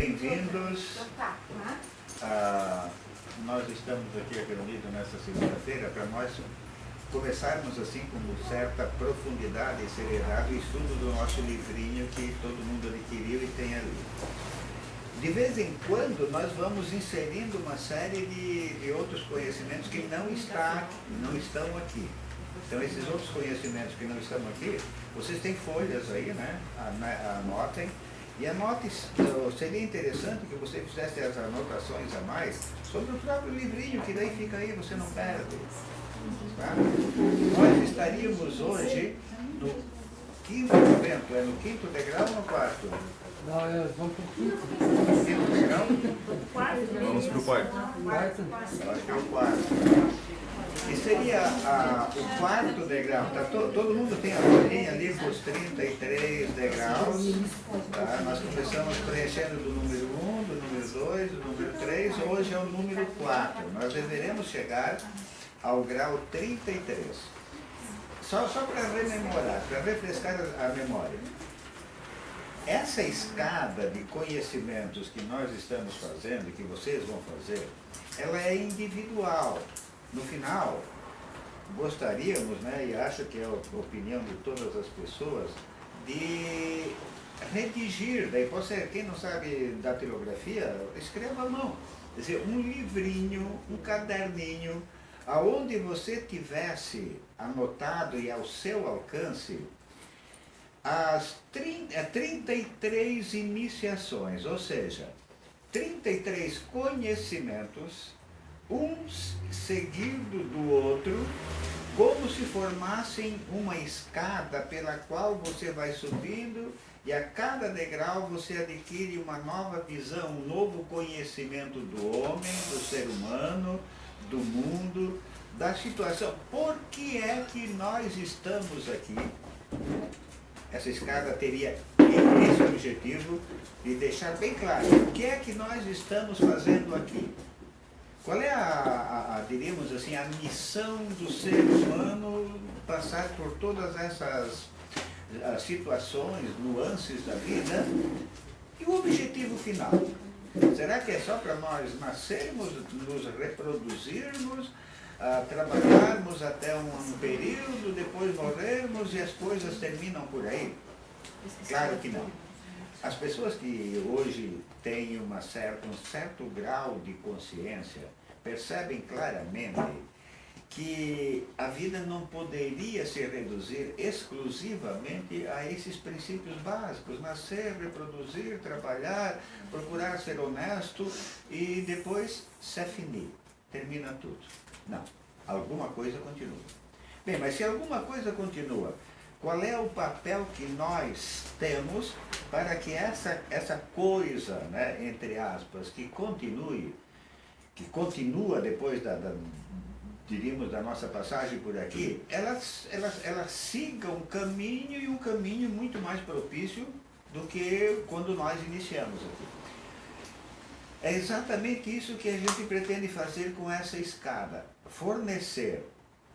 Bem-vindos. Nós estamos aqui reunidos nesta segunda-feira para nós começarmos assim com certa profundidade e seriedade o estudo do nosso livrinho que todo mundo adquiriu e tem ali. De vez em quando nós vamos inserindo uma série de outros conhecimentos que não estão aqui. Então esses outros conhecimentos que não estão aqui, vocês têm folhas aí, né? Anotem. E anote, seria interessante que você fizesse as anotações a mais sobre o próprio livrinho, que daí fica aí, você não perde. Tá? Nós estaríamos hoje no quinto momento, é no quinto degrau ou no quarto? Não, vamos para o quinto. Quinto degrau? Vamos para o quarto. Eu acho que é o quarto. E seria o quarto degrau. Tá, todo mundo tem a folhinha ali com os 33 degraus. Tá? Nós começamos preenchendo do número 1, do número 2, do número 3. Hoje é o número 4. Nós deveremos chegar ao grau 33. Só para rememorar, para refrescar a memória. Essa escada de conhecimentos que nós estamos fazendo, que vocês vão fazer, ela é individual. No final, gostaríamos, né, e acho que é a opinião de todas as pessoas, de redigir, daí pode ser, quem não sabe datilografia, escreva à mão. Quer dizer, um livrinho, um caderninho, aonde você tivesse anotado e ao seu alcance as 33 iniciações, ou seja, 33 conhecimentos, um seguido do outro, como se formassem uma escada pela qual você vai subindo e a cada degrau você adquire uma nova visão, um novo conhecimento do homem, do ser humano, do mundo, da situação. Por que é que nós estamos aqui? Essa escada teria esse objetivo de deixar bem claro o que é que nós estamos fazendo aqui. Qual é diríamos assim, a missão do ser humano passar por todas essas situações, nuances da vida? E o objetivo final? Será que é só para nós nascermos, nos reproduzirmos, trabalharmos até um período, depois morrermos e as coisas terminam por aí? Claro que não. As pessoas que hoje têm um certo grau de consciência percebem claramente que a vida não poderia se reduzir exclusivamente a esses princípios básicos: nascer, reproduzir, trabalhar, procurar ser honesto e depois se finir, termina tudo. Não, alguma coisa continua. Bem, mas se alguma coisa continua, qual é o papel que nós temos para que essa coisa, né, entre aspas, que continua depois diríamos, da nossa passagem por aqui, ela siga um caminho, e um caminho muito mais propício do que quando nós iniciamos aqui. É exatamente isso que a gente pretende fazer com essa escada: fornecer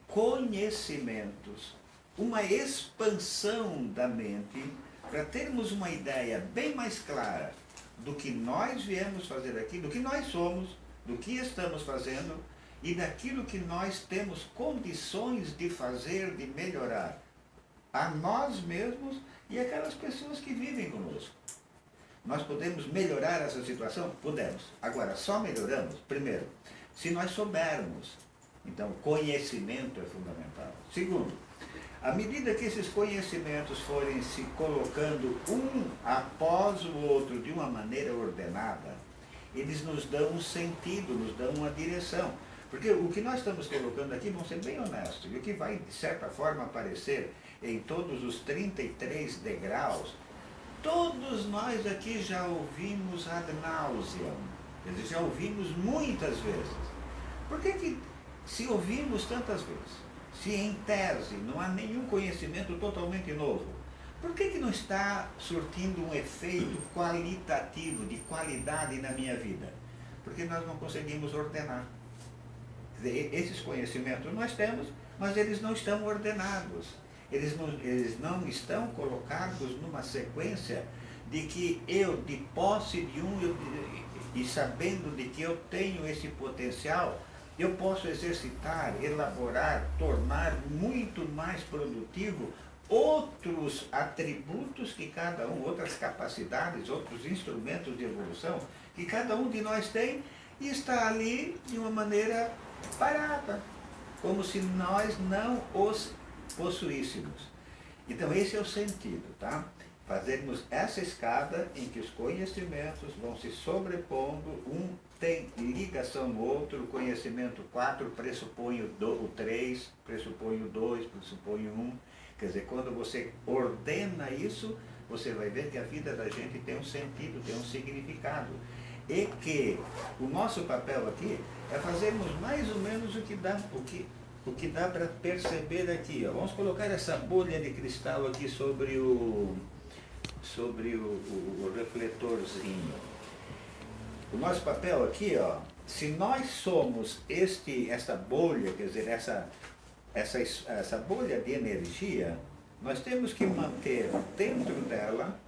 conhecimentos, uma expansão da mente, para termos uma ideia bem mais clara do que nós viemos fazer aqui, do que nós somos, do que estamos fazendo e daquilo que nós temos condições de fazer, de melhorar a nós mesmos e aquelas pessoas que vivem conosco. Nós podemos melhorar essa situação? Podemos. Agora, só melhoramos, primeiro, se nós soubermos. Então, conhecimento é fundamental. Segundo, à medida que esses conhecimentos forem se colocando um após o outro de uma maneira ordenada, eles nos dão um sentido, nos dão uma direção. Porque o que nós estamos colocando aqui, vamos ser bem honestos, e o que vai, de certa forma, aparecer em todos os 33 degraus, todos nós aqui já ouvimos ad nauseam, quer dizer, já ouvimos muitas vezes. Por que se ouvimos tantas vezes, se em tese não há nenhum conhecimento totalmente novo, por que não está surtindo um efeito qualitativo, de qualidade na minha vida? Porque nós não conseguimos ordenar. Quer dizer, esses conhecimentos nós temos, mas eles não estão ordenados. Eles não estão colocados numa sequência de que eu, de posse de e sabendo de que eu tenho esse potencial, eu posso exercitar, elaborar, tornar muito mais produtivo outros atributos que cada um, outras capacidades, outros instrumentos de evolução que cada um de nós tem e está ali de uma maneira parada, como se nós não os possuíssemos. Então esse é o sentido, tá? Fazermos essa escada em que os conhecimentos vão se sobrepondo, um tem ligação no outro, o conhecimento 4 pressupõe o 3, pressupõe o 2, pressupõe o 1. Quer dizer, quando você ordena isso, você vai ver que a vida da gente tem um sentido, tem um significado. E que o nosso papel aqui é fazermos mais ou menos o que dá para perceber aqui. Ó. Vamos colocar essa bolha de cristal aqui sobre o refletorzinho. O nosso papel aqui, ó, se nós somos essa bolha, quer dizer, essa bolha de energia, nós temos que manter dentro dela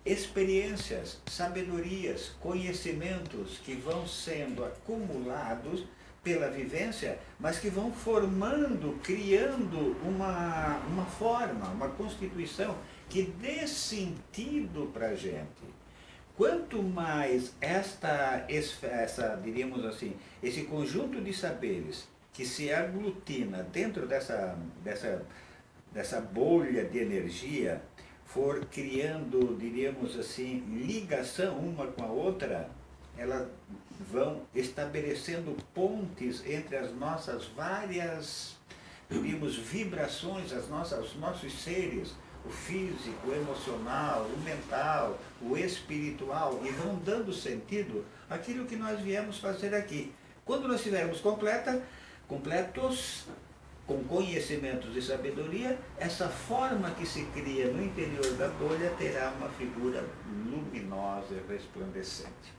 experiências, sabedorias, conhecimentos que vão sendo acumulados pela vivência, mas que vão formando, criando uma forma, uma constituição que dê sentido para a gente. Quanto mais diríamos assim, esse conjunto de saberes que se aglutina dentro dessa bolha de energia, for criando, diríamos assim, ligação uma com a outra, elas vão estabelecendo pontes entre as nossas várias, diríamos, vibrações, os nossos seres, o físico, o emocional, o mental, o espiritual, e vão dando sentido àquilo que nós viemos fazer aqui. Quando nós estivermos completos, com conhecimentos e sabedoria, essa forma que se cria no interior da bolha terá uma figura luminosa e resplandecente.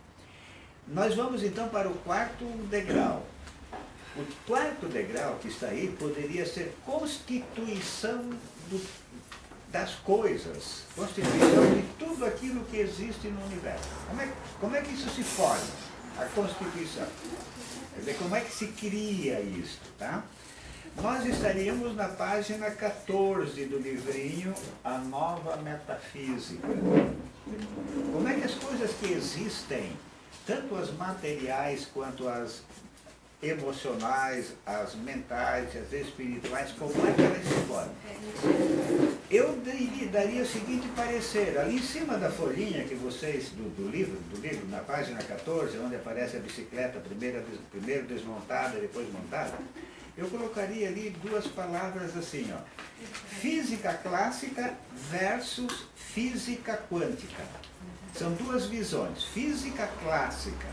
Nós vamos então para o quarto degrau. O quarto degrau que está aí poderia ser constituição das coisas, constituição de tudo aquilo que existe no universo. Como é que isso se forma? A constituição. Quer dizer, como é que se cria isto, tá? Nós estaríamos na página 14 do livrinho A Nova Metafísica. Como é que as coisas que existem, tanto as materiais quanto as emocionais, as mentais, as espirituais, como é que elas se formam? Eu daria o seguinte parecer, ali em cima da folhinha que vocês, do livro, na página 14, onde aparece a bicicleta, primeiro desmontada, depois montada, eu colocaria ali duas palavras assim, ó, física clássica versus física quântica. São duas visões, física clássica,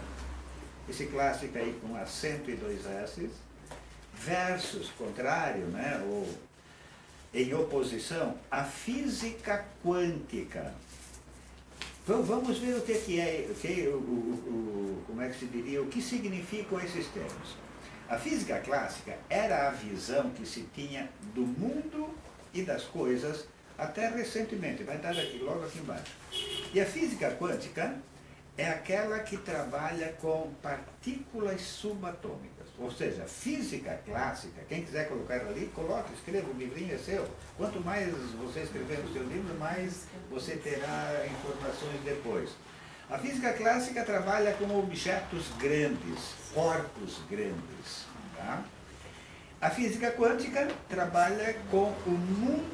esse clássico aí com acento e dois S, versus, contrário, né, ou em oposição, a física quântica. Então, vamos ver o que é, como é que se diria, o que significam esses termos. A física clássica era a visão que se tinha do mundo e das coisas até recentemente, vai estar aqui, logo aqui embaixo. E a física quântica é aquela que trabalha com partículas subatômicas. Ou seja, física clássica, quem quiser colocar ali, coloque, escreva, o livrinho é seu. Quanto mais você escrever no seu livro, mais você terá informações depois. A física clássica trabalha com objetos grandes, corpos grandes. Tá? A física quântica trabalha com o mundo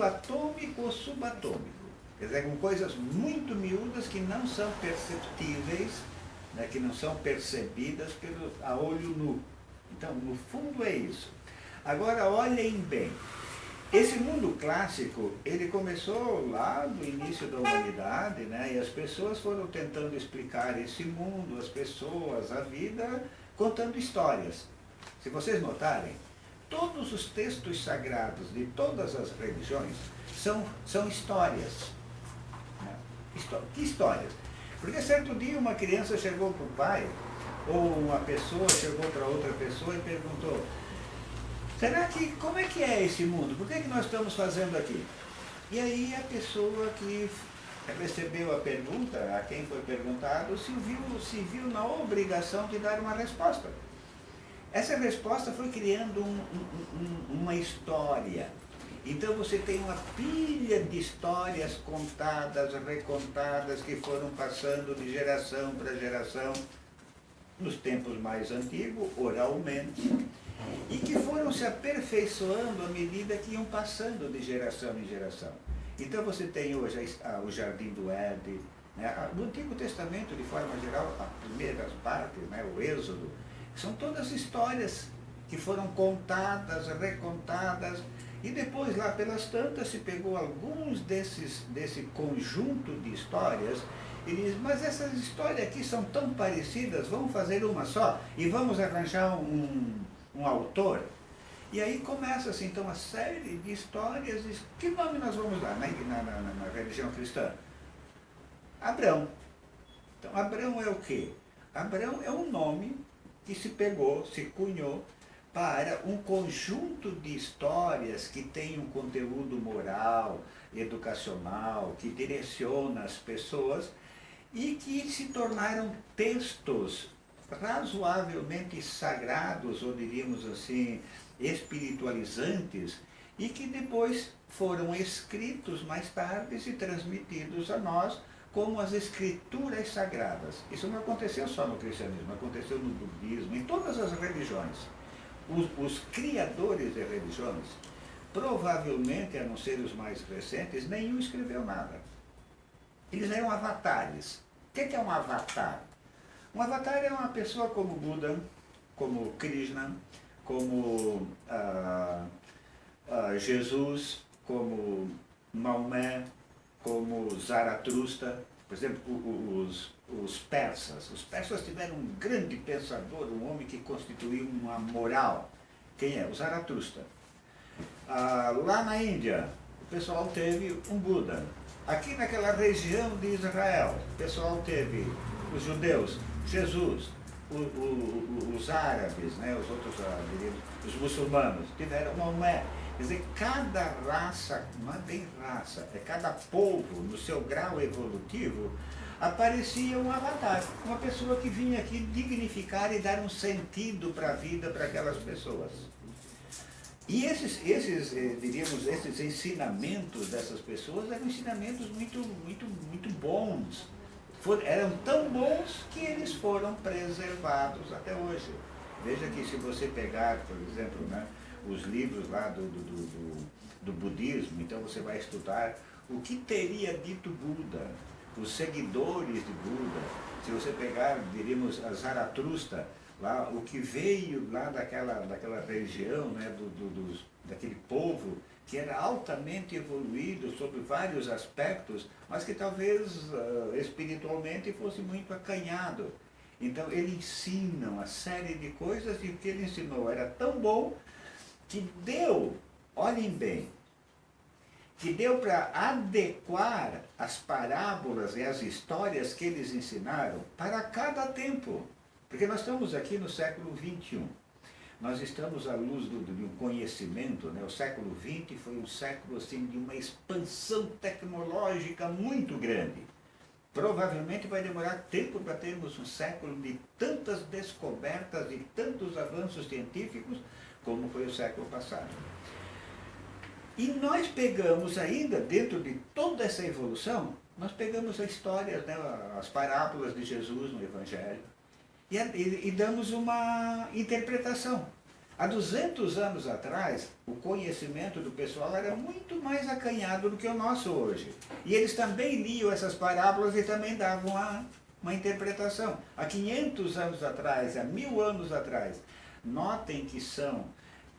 atômico ou subatômico. Quer dizer, com coisas muito miúdas que não são perceptíveis, né, que não são percebidas a olho nu. Então, no fundo é isso. Agora, olhem bem. Esse mundo clássico, ele começou lá no início da humanidade, né, e as pessoas foram tentando explicar esse mundo, as pessoas, a vida, contando histórias. Se vocês notarem, todos os textos sagrados de todas as religiões são histórias. Que histórias? Porque certo dia uma criança chegou para o pai, ou uma pessoa chegou para outra pessoa e perguntou: como é que é esse mundo? Por que nós estamos fazendo aqui? E aí a pessoa que recebeu a pergunta, a quem foi perguntado, se viu na obrigação de dar uma resposta. Essa resposta foi criando uma história. Então você tem uma pilha de histórias contadas, recontadas, que foram passando de geração para geração, nos tempos mais antigos, oralmente, e que foram se aperfeiçoando à medida que iam passando de geração em geração. Então você tem hoje o Jardim do Éden, né? No Antigo Testamento, de forma geral, as primeiras partes, né? O Êxodo, são todas histórias que foram contadas, recontadas, e depois lá pelas tantas se pegou alguns desse conjunto de histórias e diz, mas essas histórias aqui são tão parecidas, vamos fazer uma só e vamos arranjar um autor. E aí começa-se então uma série de histórias. Que nome nós vamos dar na religião cristã? Abrão. Então Abrão é o quê? Abrão é um nome que se pegou, se cunhou para um conjunto de histórias que tem um conteúdo moral, educacional, que direciona as pessoas e que se tornaram textos razoavelmente sagrados, ou diríamos assim, espiritualizantes, e que depois foram escritos mais tarde e transmitidos a nós como as escrituras sagradas. Isso não aconteceu só no cristianismo, aconteceu no budismo, em todas as religiões. Os criadores de religiões, provavelmente, a não ser os mais recentes, nenhum escreveu nada. Eles eram avatares. O que é um avatar? Um avatar é uma pessoa como Buda, como Krishna, como Jesus, como Maomé, como Zaratustra. Por exemplo, os persas. Os persas tiveram um grande pensador, um homem que constituiu uma moral. Quem é? O Zaratustra. Lá na Índia, o pessoal teve um Buda. Aqui naquela região de Israel, o pessoal teve os judeus, Jesus, os árabes, né, os outros, os muçulmanos, tiveram Maomé. Quer dizer, cada raça, não é bem raça, é cada povo, no seu grau evolutivo, aparecia um avatar, uma pessoa que vinha aqui dignificar e dar um sentido para a vida para aquelas pessoas. E diríamos, esses ensinamentos dessas pessoas eram ensinamentos muito bons. Eram tão bons que eles foram preservados até hoje. Veja que se você pegar, por exemplo, né, os livros lá do budismo, então você vai estudar o que teria dito Buda, os seguidores de Buda. Se você pegar, diríamos, a Zaratustra, lá, o que veio lá daquela região, né, daquele povo, que era altamente evoluído sobre vários aspectos, mas que talvez espiritualmente fosse muito acanhado. Então ele ensina uma série de coisas, e o que ele ensinou era tão bom que deu, olhem bem, que deu para adequar as parábolas e as histórias que eles ensinaram para cada tempo. Porque nós estamos aqui no século XXI. Nós estamos à luz do conhecimento, né? O século XX foi um século assim, de uma expansão tecnológica muito grande. Provavelmente vai demorar tempo para termos um século de tantas descobertas e tantos avanços científicos como foi o século passado. E nós pegamos ainda, dentro de toda essa evolução, nós pegamos a história, né, as parábolas de Jesus no Evangelho, e damos uma interpretação. Há 200 anos atrás, o conhecimento do pessoal era muito mais acanhado do que o nosso hoje. E eles também liam essas parábolas e também davam uma interpretação. Há 500 anos atrás, há 1000 anos atrás, notem que são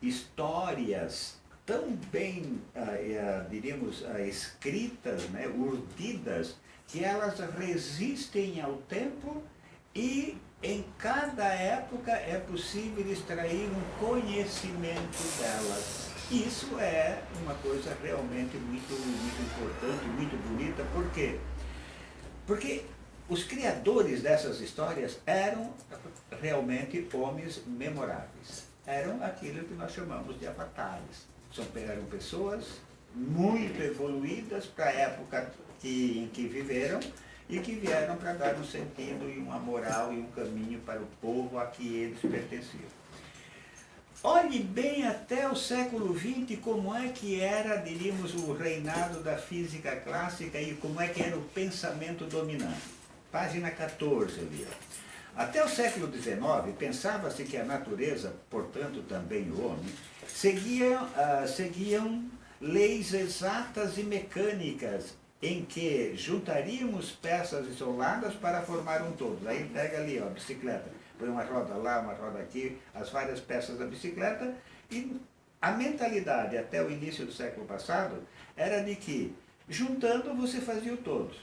histórias tão bem, diríamos, escritas, né, urdidas, que elas resistem ao tempo e em cada época é possível extrair um conhecimento delas. Isso é uma coisa realmente muito importante, muito bonita. Por quê? Porque os criadores dessas histórias eram realmente homens memoráveis. Eram aquilo que nós chamamos de avatares. Eram pessoas muito evoluídas para a época em que viveram e que vieram para dar um sentido e uma moral e um caminho para o povo a que eles pertenciam. Olhe bem até o século XX como é que era, diríamos, o reinado da física clássica e como é que era o pensamento dominante. Página 14 ali. Até o século XIX, pensava-se que a natureza, portanto também o homem, seguiam leis exatas e mecânicas em que juntaríamos peças isoladas para formar um todo. Aí pega ali, ó, a bicicleta, põe uma roda lá, uma roda aqui, as várias peças da bicicleta, e a mentalidade até o início do século passado era de que, juntando, você fazia o todo.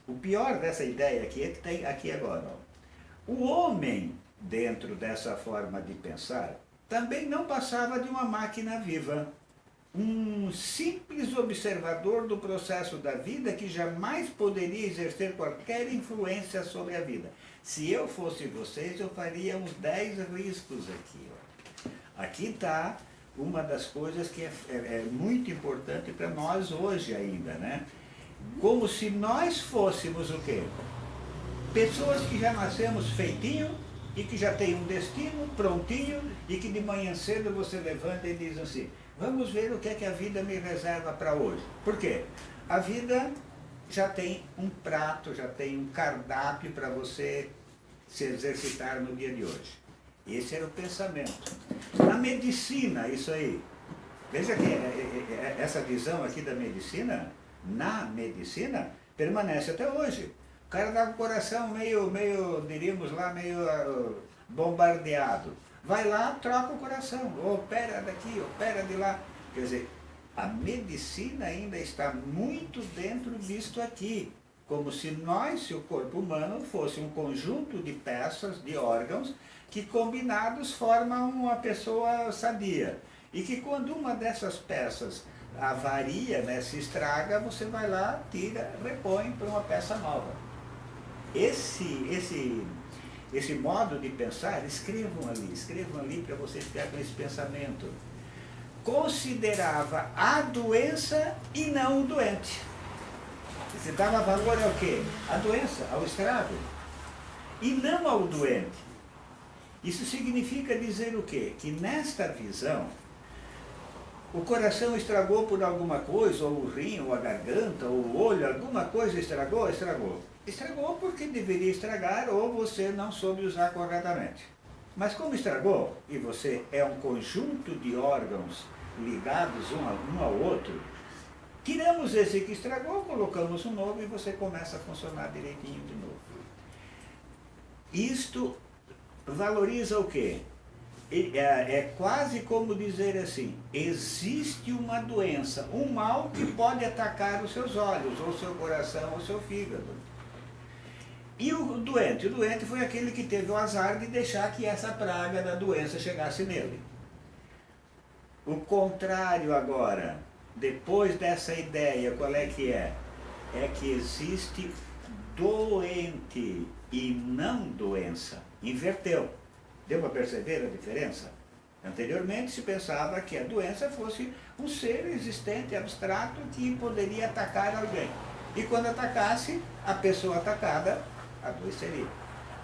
O pior dessa ideia aqui é que tem aqui agora, ó. O homem, dentro dessa forma de pensar, também não passava de uma máquina viva. Um simples observador do processo da vida que jamais poderia exercer qualquer influência sobre a vida. Se eu fosse vocês, eu faria uns 10 riscos aqui. Ó. Aqui está uma das coisas que é muito importante para nós hoje ainda, né? Como se nós fôssemos o quê? Pessoas que já nascemos feitinho e que já tem um destino prontinho e que de manhã cedo você levanta e diz assim, vamos ver o que é que a vida me reserva para hoje. Por quê? A vida já tem um prato, já tem um cardápio para você se exercitar no dia de hoje. Esse era o pensamento. Na medicina, isso aí. Veja que essa visão aqui da medicina, na medicina, permanece até hoje. O cara está com o coração meio, diríamos lá, meio bombardeado. Vai lá, troca o coração, ou opera daqui, opera de lá. Quer dizer, a medicina ainda está muito dentro disto aqui. Como se o corpo humano, fosse um conjunto de peças, de órgãos, que combinados formam uma pessoa sadia. E que quando uma dessas peças avaria, né, se estraga, você vai lá, tira, repõe para uma peça nova. Esse modo de pensar, escrevam ali para você ficar com esse pensamento. Considerava a doença e não o doente. Você dava valor ao quê? À doença, ao estrago. E não ao doente. Isso significa dizer o quê? Que nesta visão, o coração estragou por alguma coisa, ou o rim, ou a garganta, ou o olho, alguma coisa estragou. Estragou porque deveria estragar ou você não soube usar corretamente. Mas como estragou, e você é um conjunto de órgãos ligados um ao outro, tiramos esse que estragou, colocamos um novo e você começa a funcionar direitinho de novo. Isto valoriza o quê? É quase como dizer assim, existe uma doença, um mal que pode atacar os seus olhos, ou seu coração, ou seu fígado. E o doente? O doente foi aquele que teve o azar de deixar que essa praga da doença chegasse nele. O contrário agora, depois dessa ideia, qual é que é? É que existe doente e não doença. Inverteu. Deu para perceber a diferença? Anteriormente se pensava que a doença fosse um ser existente, abstrato, que poderia atacar alguém. E quando atacasse, a pessoa atacada adoeceria.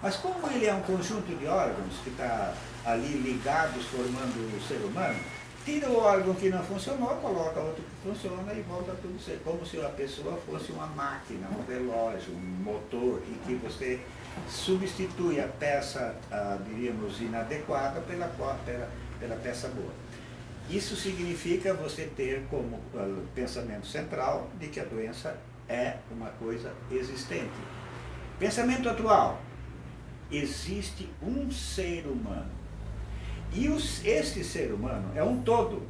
Mas como ele é um conjunto de órgãos que está ali ligados, formando o ser humano, tira o órgão que não funcionou, coloca outro que funciona e volta tudo a ser. Como se a pessoa fosse uma máquina, um relógio, um motor, em que você substitui a peça, diríamos, inadequada pela peça boa. Isso significa você ter como pensamento central de que a doença é uma coisa existente. Pensamento atual. Existe um ser humano. E esse ser humano é um todo.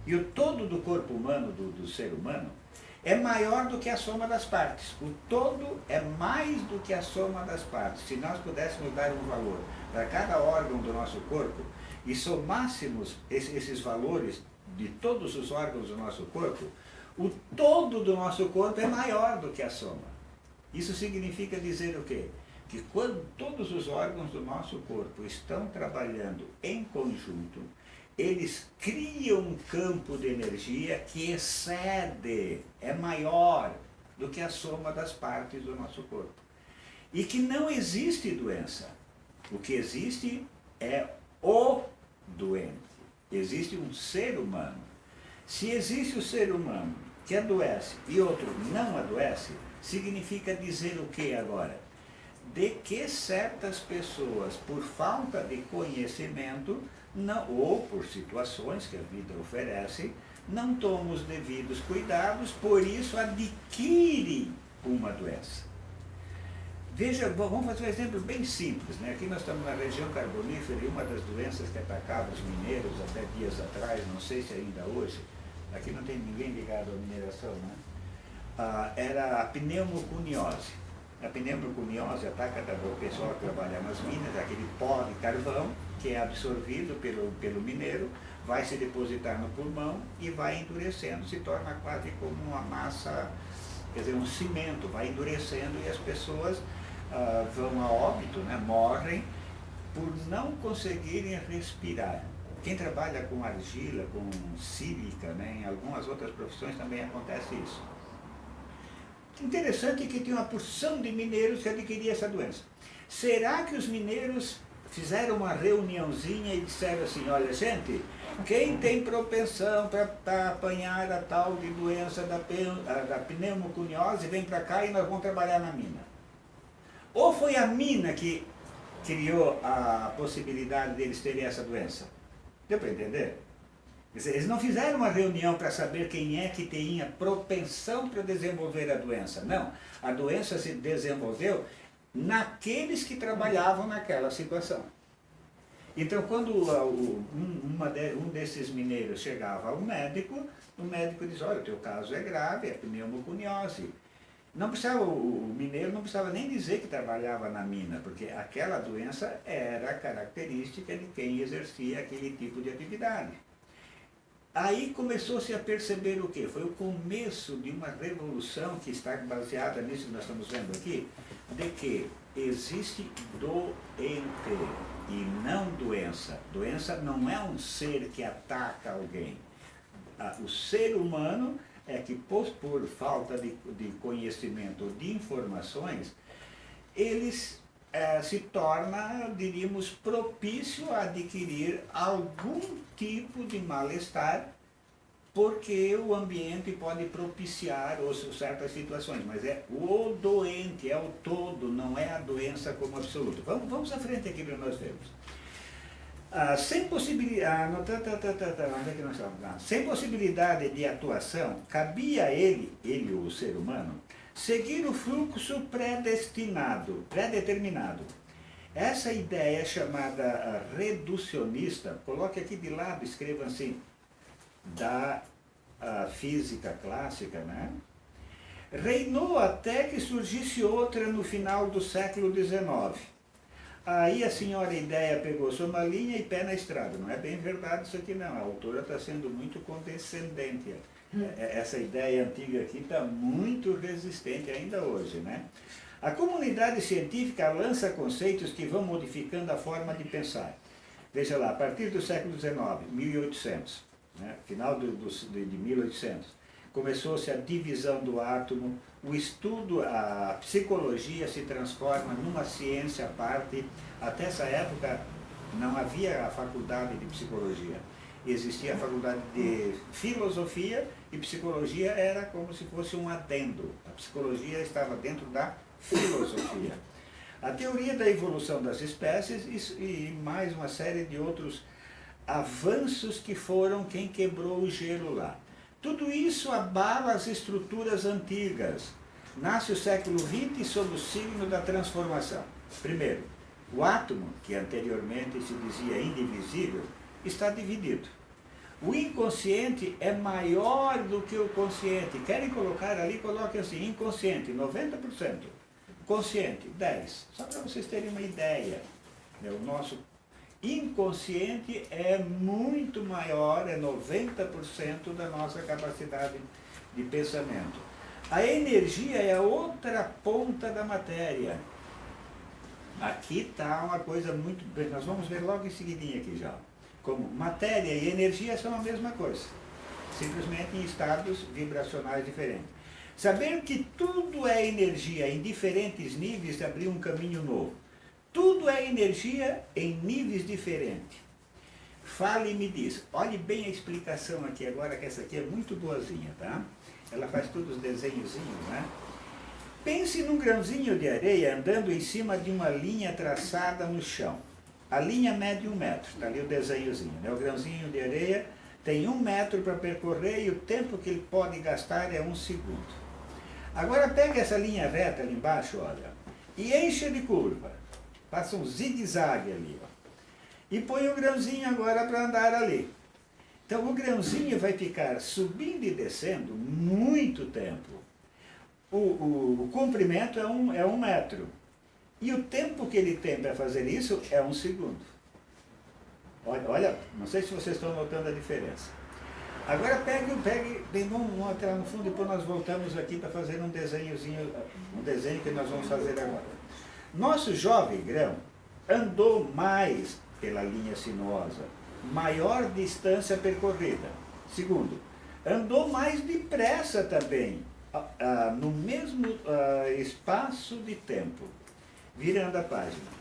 E o todo do corpo humano, do ser humano, é maior do que a soma das partes. O todo é mais do que a soma das partes. Se nós pudéssemos dar um valor para cada órgão do nosso corpo e somássemos esses valores de todos os órgãos do nosso corpo, o todo do nosso corpo é maior do que a soma. Isso significa dizer o quê? Que quando todos os órgãos do nosso corpo estão trabalhando em conjunto, eles criam um campo de energia que excede, é maior do que a soma das partes do nosso corpo. E que não existe doença. O que existe é o doente. Existe um ser humano. Se existe o ser humano que adoece e outro não adoece, significa dizer o que agora? De que certas pessoas, por falta de conhecimento, não, ou por situações que a vida oferece, não tomam os devidos cuidados, por isso adquirem uma doença. Veja, vamos fazer um exemplo bem simples, né? Aqui nós estamos na região carbonífera e uma das doenças que atacava os mineiros até dias atrás, não sei se ainda hoje, aqui não tem ninguém ligado à mineração, né? Era a pneumoconiose. A pneumoconiose ataca o pessoal que trabalha nas minas, aquele pó de carvão que é absorvido pelo mineiro, vai se depositar no pulmão e vai endurecendo, se torna quase como uma massa, quer dizer, um cimento, vai endurecendo e as pessoas vão a óbito, né, morrem por não conseguirem respirar. Quem trabalha com argila, com sílica, né, em algumas outras profissões também acontece isso. Interessante que tem uma porção de mineiros que adquiriram essa doença. Será que os mineiros fizeram uma reuniãozinha e disseram assim, olha gente, quem tem propensão para apanhar a tal de doença da pneumoconiose, vem para cá e nós vamos trabalhar na mina? Ou foi a mina que criou a possibilidade deles terem essa doença? Deu para entender? Eles não fizeram uma reunião para saber quem é que tinha propensão para desenvolver a doença. Não, a doença se desenvolveu naqueles que trabalhavam naquela situação. Então, quando um desses mineiros chegava ao médico, o médico diz, olha, o teu caso é grave, é pneumoconiose. Não precisava, o mineiro não precisava nem dizer que trabalhava na mina, porque aquela doença era característica de quem exercia aquele tipo de atividade. Aí começou-se a perceber o quê? Foi o começo de uma revolução que está baseada nisso que nós estamos vendo aqui, de que existe doente e não doença. Doença não é um ser que ataca alguém. O ser humano é que, por falta de conhecimento ou de informações, eles se torna, diríamos, propício a adquirir algum tipo de mal-estar, porque o ambiente pode propiciar certas situações, mas é o doente, é o todo, não é a doença como absoluto. Vamos à frente aqui para nós vermos. Sem possibilidade de atuação, cabia a ele, o ser humano, seguir o fluxo predeterminado. Essa ideia chamada reducionista, coloque aqui de lado, escreva assim, da física clássica, né? Reinou até que surgisse outra no final do século XIX. Aí a senhora ideia pegou sua linha e pé na estrada. Não é bem verdade isso aqui não, a autora está sendo muito condescendente. Essa ideia antiga aqui está muito resistente ainda hoje, né? A comunidade científica lança conceitos que vão modificando a forma de pensar. Veja lá, a partir do século XIX, 1800, né? Final de 1800, começou-se a divisão do átomo, o estudo, a psicologia se transforma numa ciência à parte. Até essa época não havia a faculdade de psicologia. Existia a faculdade de filosofia e psicologia era como se fosse um adendo. A psicologia estava dentro da filosofia. A teoria da evolução das espécies e mais uma série de outros avanços que foram quem quebrou o gelo lá. Tudo isso abala as estruturas antigas. Nasce o século XX sob o signo da transformação. Primeiro, o átomo, que anteriormente se dizia indivisível, está dividido. O inconsciente é maior do que o consciente. Querem colocar ali, coloquem assim, inconsciente, 90%. Consciente, 10%. Só para vocês terem uma ideia. O nosso inconsciente é muito maior, é 90% da nossa capacidade de pensamento. A energia é a outra ponta da matéria. Aqui está uma coisa muito... Nós vamos ver logo em seguidinha aqui já. como matéria e energia são a mesma coisa, simplesmente em estados vibracionais diferentes. Saber que tudo é energia em diferentes níveis abriu um caminho novo. Tudo é energia em níveis diferentes. Fale e me diz. Olhe bem a explicação aqui agora, que essa aqui é muito boazinha, tá? Ela faz todos os desenhozinhos, né? Pense num grãozinho de areia andando em cima de uma linha traçada no chão. A linha mede 1 metro, está ali o desenhozinho, né? O grãozinho de areia tem 1 metro para percorrer e o tempo que ele pode gastar é 1 segundo. Agora pega essa linha reta ali embaixo, olha, e enche de curva. Faça um zigue-zague ali, ó. E põe o grãozinho agora para andar ali. Então o grãozinho vai ficar subindo e descendo muito tempo. O comprimento é 1 metro. E o tempo que ele tem para fazer isso é 1 segundo. Olha, não sei se vocês estão notando a diferença. Agora vamos entrar no fundo e depois nós voltamos aqui para fazer um desenhozinho, um desenho que nós vamos fazer agora. Nosso jovem grão andou mais pela linha sinuosa, maior distância percorrida. Segundo, andou mais depressa também, no mesmo espaço de tempo. Virando a página.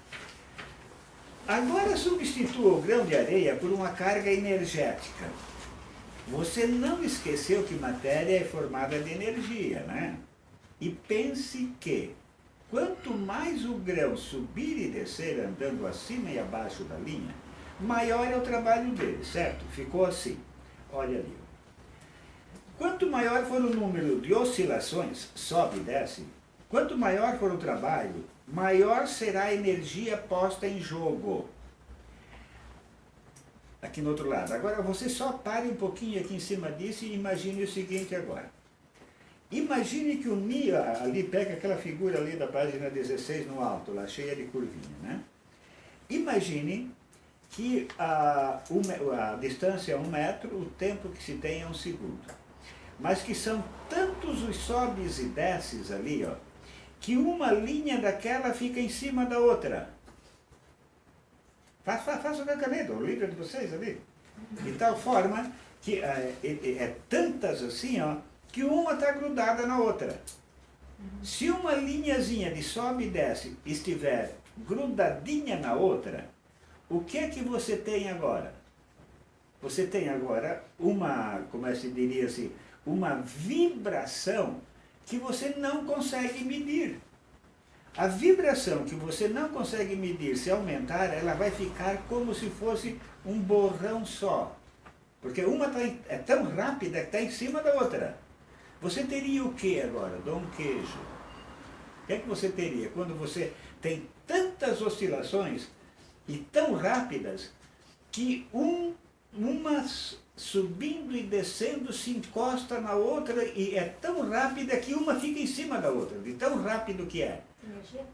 Agora substitua o grão de areia por uma carga energética. Você não esqueceu que matéria é formada de energia, né? E pense que, quanto mais o grão subir e descer andando acima e abaixo da linha, maior é o trabalho dele, certo? Ficou assim. Olha ali. Quanto maior for o número de oscilações, sobe e desce, quanto maior for o trabalho, maior será a energia posta em jogo. Aqui no outro lado. Agora você só pare um pouquinho aqui em cima disso e imagine o seguinte agora. Imagine que o Ni, ali pega aquela figura ali da página 16 no alto, lá cheia de curvinha, né? Imagine que a distância é 1 metro, o tempo que se tem é 1 segundo. Mas que são tantos os sobes e desces ali, ó, que uma linha daquela fica em cima da outra. Faça o caneta, o livro de vocês ali. De tal forma que é tantas assim, ó, que uma está grudada na outra. Se uma linhazinha de sobe e desce estiver grudadinha na outra, o que é que você tem agora? Você tem agora uma, como se diria assim, uma vibração que você não consegue medir. A vibração que você não consegue medir, se aumentar, ela vai ficar como se fosse um borrão só. Porque uma é tão rápida que está em cima da outra. Você teria o que agora? Dom Queijo. O que é que você teria quando você tem tantas oscilações e tão rápidas que uma subindo e descendo se encosta na outra e é tão rápida que uma fica em cima da outra, de tão rápido que é. Energia?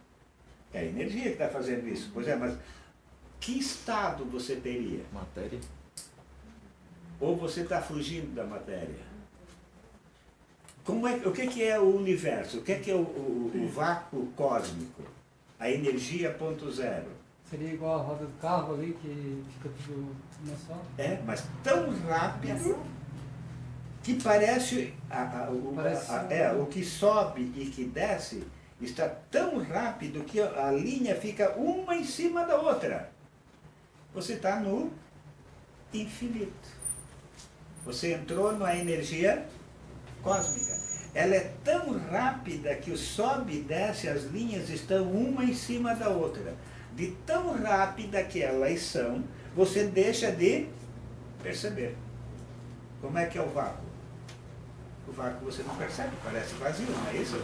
É a energia que está fazendo isso. Pois é, mas que estado você teria? Matéria. Ou você está fugindo da matéria? O que é o universo? O que é o vácuo cósmico? A energia ponto zero. Seria igual a roda do carro ali, que fica tudo uma só? É, mas tão rápido que parece, o que sobe e que desce está tão rápido que a linha fica uma em cima da outra. Você está no infinito. Você entrou na energia cósmica. Ela é tão rápida que o sobe e desce, as linhas estão uma em cima da outra. De tão rápida que elas são, você deixa de perceber. Como é que é o vácuo? O vácuo você não percebe, parece vazio, não é isso?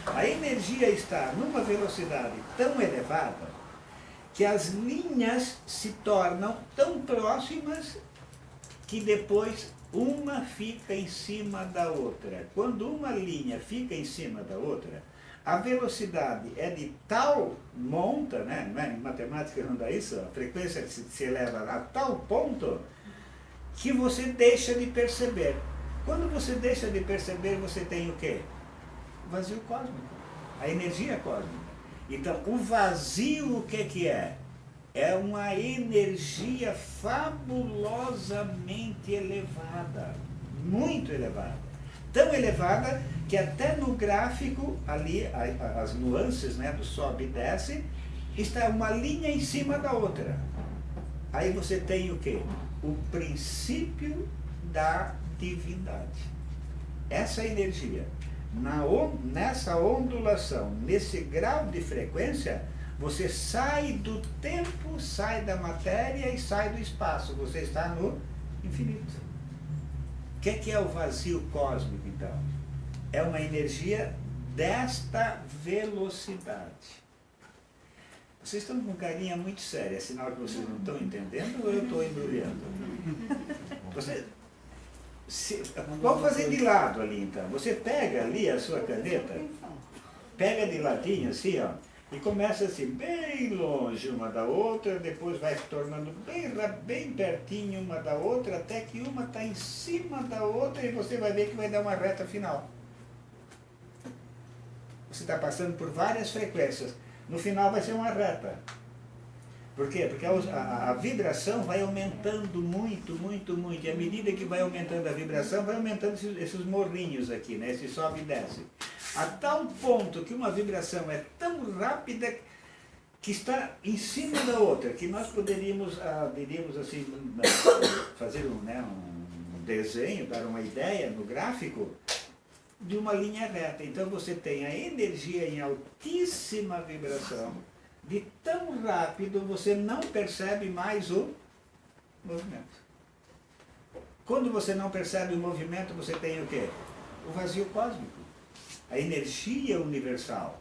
A energia está numa velocidade tão elevada que as linhas se tornam tão próximas que depois uma fica em cima da outra. Quando uma linha fica em cima da outra, a velocidade é de tal monta, né? Não é? Em matemática não dá isso, a frequência se eleva a tal ponto que você deixa de perceber. Quando você deixa de perceber, você tem o quê? O vazio cósmico, a energia cósmica. Então, o vazio o que é? é uma energia fabulosamente elevada, muito elevada. Tão elevada que até no gráfico, ali, as nuances, né, do sobe e desce, está uma linha em cima da outra. Aí você tem o quê? O princípio da divindade. Essa energia, nessa ondulação, nesse grau de frequência, você sai do tempo, sai da matéria e sai do espaço. Você está no infinito. O que é o vazio cósmico, então? É uma energia desta velocidade. Vocês estão com carinha muito séria, é sinal que vocês não estão entendendo ou eu estou embrulhando? Vamos fazer de lado ali, então. Você pega ali a sua caneta, pega de ladinho assim, ó, e começa assim, bem longe uma da outra, depois vai se tornando bem pertinho uma da outra, até que uma está em cima da outra e você vai ver que vai dar uma reta final. Você está passando por várias frequências. No final vai ser uma reta. Por quê? Porque a vibração vai aumentando muito, muito, muito. E à medida que vai aumentando a vibração, vai aumentando esses morrinhos aqui, né? Esse sobe e desce. A tal ponto que uma vibração é tão rápida que está em cima da outra, que nós poderíamos, diríamos assim, fazer um desenho, dar uma ideia no gráfico de uma linha reta. Então você tem a energia em altíssima vibração, de tão rápido você não percebe mais o movimento. Quando você não percebe o movimento, você tem o quê? O vazio cósmico, a energia universal.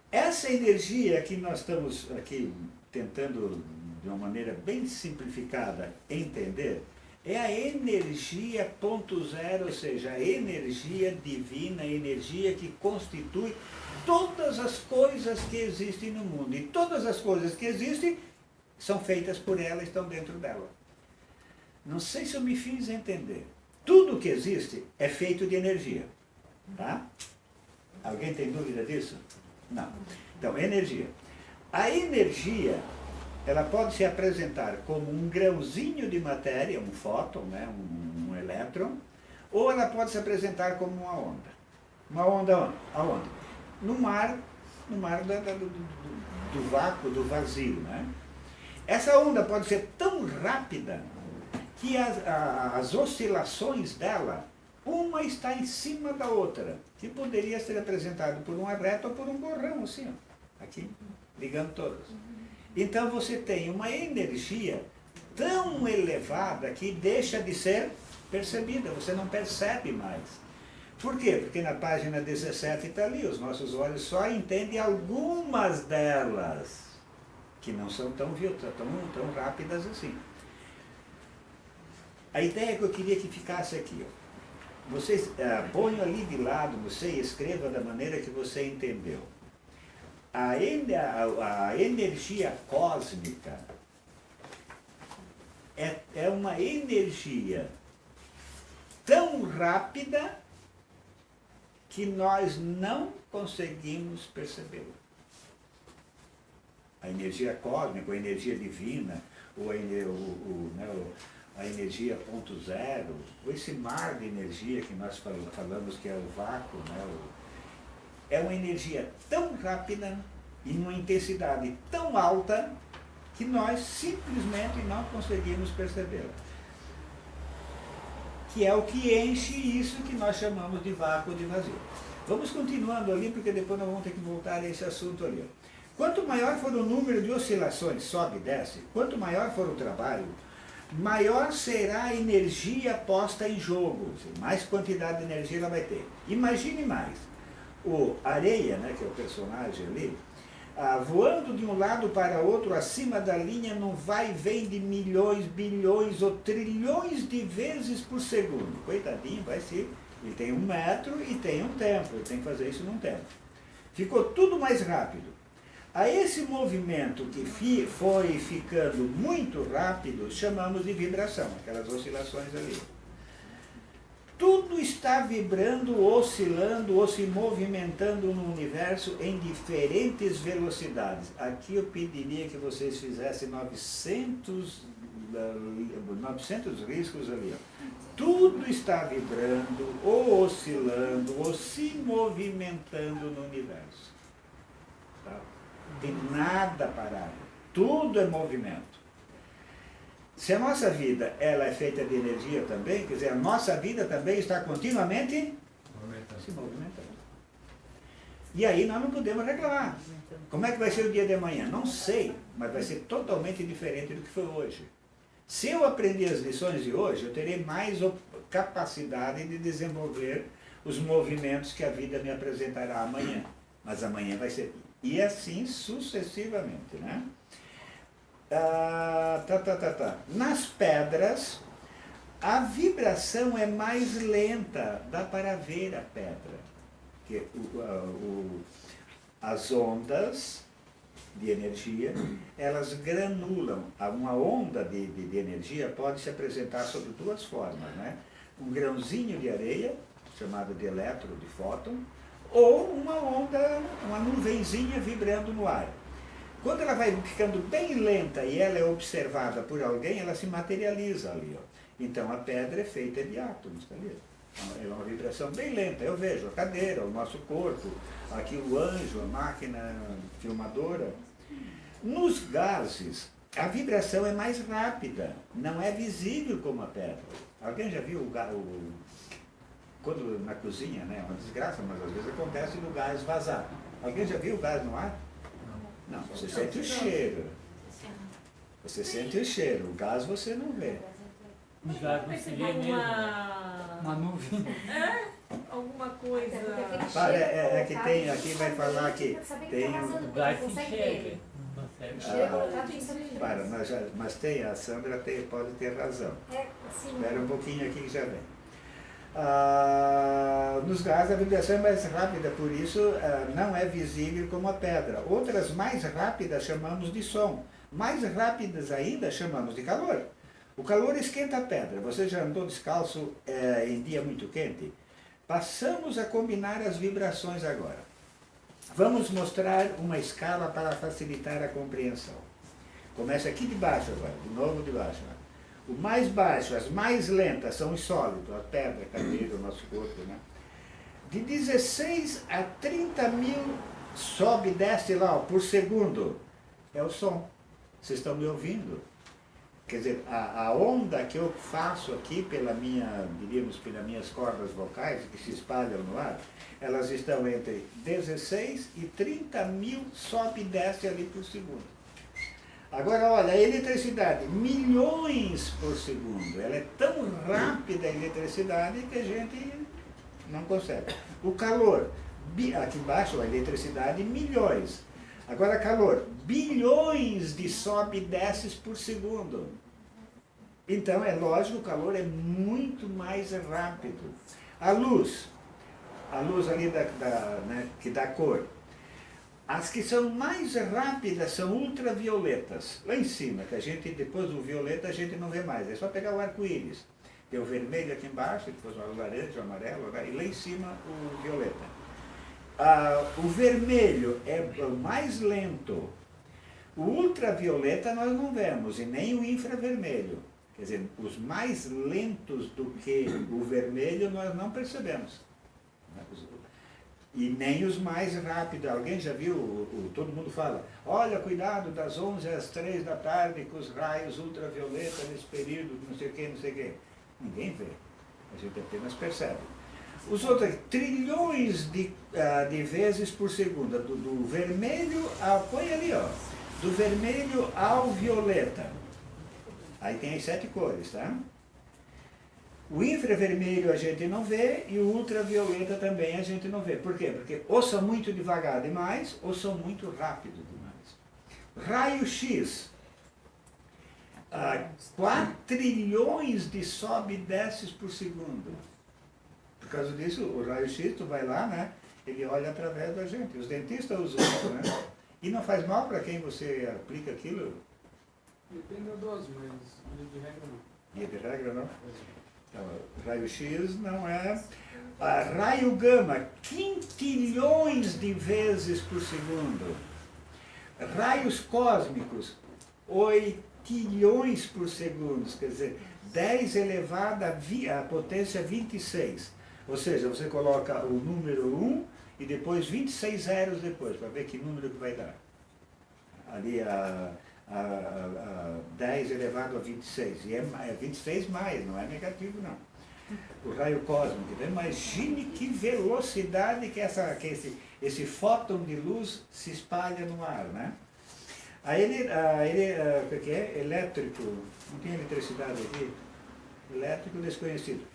Essa energia que nós estamos aqui tentando, de uma maneira bem simplificada, entender, é a energia ponto zero, ou seja, a energia divina, a energia que constitui todas as coisas que existem no mundo. E todas as coisas que existem são feitas por ela, estão dentro dela. Não sei se eu me fiz entender. Tudo que existe é feito de energia. Tá? Alguém tem dúvida disso? Não. Então, energia. A energia, ela pode se apresentar como um grãozinho de matéria, um fóton, né, um elétron, ou ela pode se apresentar como uma onda. Uma onda onde? Aonde? No mar do vácuo, do vazio. Né? Essa onda pode ser tão rápida que as oscilações dela, uma está em cima da outra, que poderia ser apresentado por uma reta ou por um borrão, assim, ó, aqui, ligando todas. Então você tem uma energia tão elevada que deixa de ser percebida, você não percebe mais. Por quê? Porque na página 17 está ali, os nossos olhos só entendem algumas delas, que não são tão rápidas assim. A ideia que eu queria que ficasse aqui, ó. Vocês ponham ali de lado, você escreva da maneira que você entendeu. A energia cósmica é uma energia tão rápida que nós não conseguimos percebê-la. A energia cósmica, a energia divina, ou a energia ponto zero, ou esse mar de energia que nós falamos que é o vácuo, né? É uma energia tão rápida e numa intensidade tão alta que nós simplesmente não conseguimos percebê-la. Que é o que enche isso que nós chamamos de vácuo, de vazio. Vamos continuando ali, porque depois nós vamos ter que voltar a esse assunto ali. Quanto maior for o número de oscilações, sobe e desce, quanto maior for o trabalho, maior será a energia posta em jogo, mais quantidade de energia ela vai ter. Imagine mais, o Areia, né, que é o personagem ali, voando de um lado para outro, acima da linha, num vai e vem de milhões, bilhões ou trilhões de vezes por segundo. Coitadinho, vai ser, ele tem 1 metro e tem um tempo, ele tem que fazer isso num tempo. Ficou tudo mais rápido. A esse movimento que foi ficando muito rápido, chamamos de vibração, aquelas oscilações ali. Tudo está vibrando, oscilando ou se movimentando no universo em diferentes velocidades. Aqui eu pediria que vocês fizessem 900 riscos ali. Ó. Tudo está vibrando, ou oscilando, ou se movimentando no universo. Tá? Não tem nada parado. Tudo é movimento. Se a nossa vida ela é feita de energia também, quer dizer, a nossa vida também está continuamente se movimentando. E aí nós não podemos reclamar. Como é que vai ser o dia de amanhã? Não sei, mas vai ser totalmente diferente do que foi hoje. Se eu aprender as lições de hoje, eu terei mais capacidade de desenvolver os movimentos que a vida me apresentará amanhã. Mas amanhã vai ser... E assim sucessivamente, né? Nas pedras, a vibração é mais lenta, dá para ver a pedra. Que as ondas de energia, elas granulam. Uma onda de energia pode se apresentar sob duas formas, né? Um grãozinho de areia, chamado de elétron, de fóton, ou uma onda, uma nuvenzinha vibrando no ar. Quando ela vai ficando bem lenta e ela é observada por alguém, ela se materializa ali. Ó. Então a pedra é feita de átomos, tá vendo? É uma vibração bem lenta. Eu vejo a cadeira, o nosso corpo, aqui o anjo, a máquina filmadora. Nos gases, a vibração é mais rápida, não é visível como a pedra. Alguém já viu quando na cozinha, né? É uma desgraça, mas às vezes acontece do gás vazar. Alguém já viu o gás no ar? Não, você sente o cheiro. Você sente o cheiro, o gás você não vê. O gás você vê mesmo. Uma nuvem. Alguma coisa. É que tem, aqui vai falar aqui, tem O gás se enxerga. mas tem, a Sandra pode ter razão. Espera um pouquinho aqui que já vem. Nos gases a vibração é mais rápida, por isso não é visível como a pedra. Outras mais rápidas chamamos de som. Mais rápidas ainda chamamos de calor. O calor esquenta a pedra. Você já andou descalço em dia muito quente? Passamos a combinar as vibrações agora. Vamos mostrar uma escala para facilitar a compreensão. Começa aqui de baixo agora, de novo de baixo. O mais baixo, as mais lentas são os sólidos, a pedra, a cadeira, o nosso corpo, né? De 16 a 30 mil sobe e desce lá, ó, por segundo. É o som. Vocês estão me ouvindo? Quer dizer, a onda que eu faço aqui pelas minhas cordas vocais, que se espalham no ar, elas estão entre 16 e 30 mil sobe e desce ali por segundo. Agora, olha, a eletricidade, milhões por segundo. Ela é tão rápida a eletricidade que a gente não consegue. O calor, aqui embaixo a eletricidade, milhões. Agora, calor, bilhões de sobe e desces por segundo. Então, é lógico, o calor é muito mais rápido. A luz ali né, que dá cor. As que são mais rápidas são ultravioletas. Lá em cima, que a gente, depois do violeta, a gente não vê mais. É só pegar o arco-íris. Tem o vermelho aqui embaixo, depois o laranja, o amarelo, e lá em cima o violeta. O vermelho é o mais lento. O ultravioleta nós não vemos, e nem o infravermelho. Quer dizer, os mais lentos do que o vermelho nós não percebemos. E nem os mais rápidos. Alguém já viu, todo mundo fala, olha, cuidado das 11 às 3 da tarde com os raios ultravioleta nesse período, não sei o que, não sei o que. Ninguém vê, a gente apenas percebe. Os outros, trilhões de vezes por segundo, do vermelho, põe ali, ó, do vermelho ao violeta. Aí tem as 7 cores, tá? O infravermelho a gente não vê e o ultravioleta também a gente não vê. Por quê? Porque ou são muito devagar demais ou são muito rápido demais. Raio-X. 4 trilhões de sobe e desces por segundo. Por causa disso, o raio-X, tu vai lá, né? Ele olha através da gente. Os dentistas usam isso, né? E não faz mal para quem você aplica aquilo? Depende da dose, mas de regra não. De regra não? Então, raio-x não é... raio gama, quintilhões de vezes por segundo. Raios cósmicos, 8 por segundo, quer dizer, 10 elevado à potência 26. Ou seja, você coloca o número 1 e depois 26 zeros depois, para ver que número que vai dar. Ali a 10 elevado a 26. E é 26 mais, não é negativo não. O raio cósmico. Então, imagine que velocidade que esse fóton de luz se espalha no ar, né? Aí o que é? Elétrico, não tem eletricidade aqui? Elétrico desconhecido.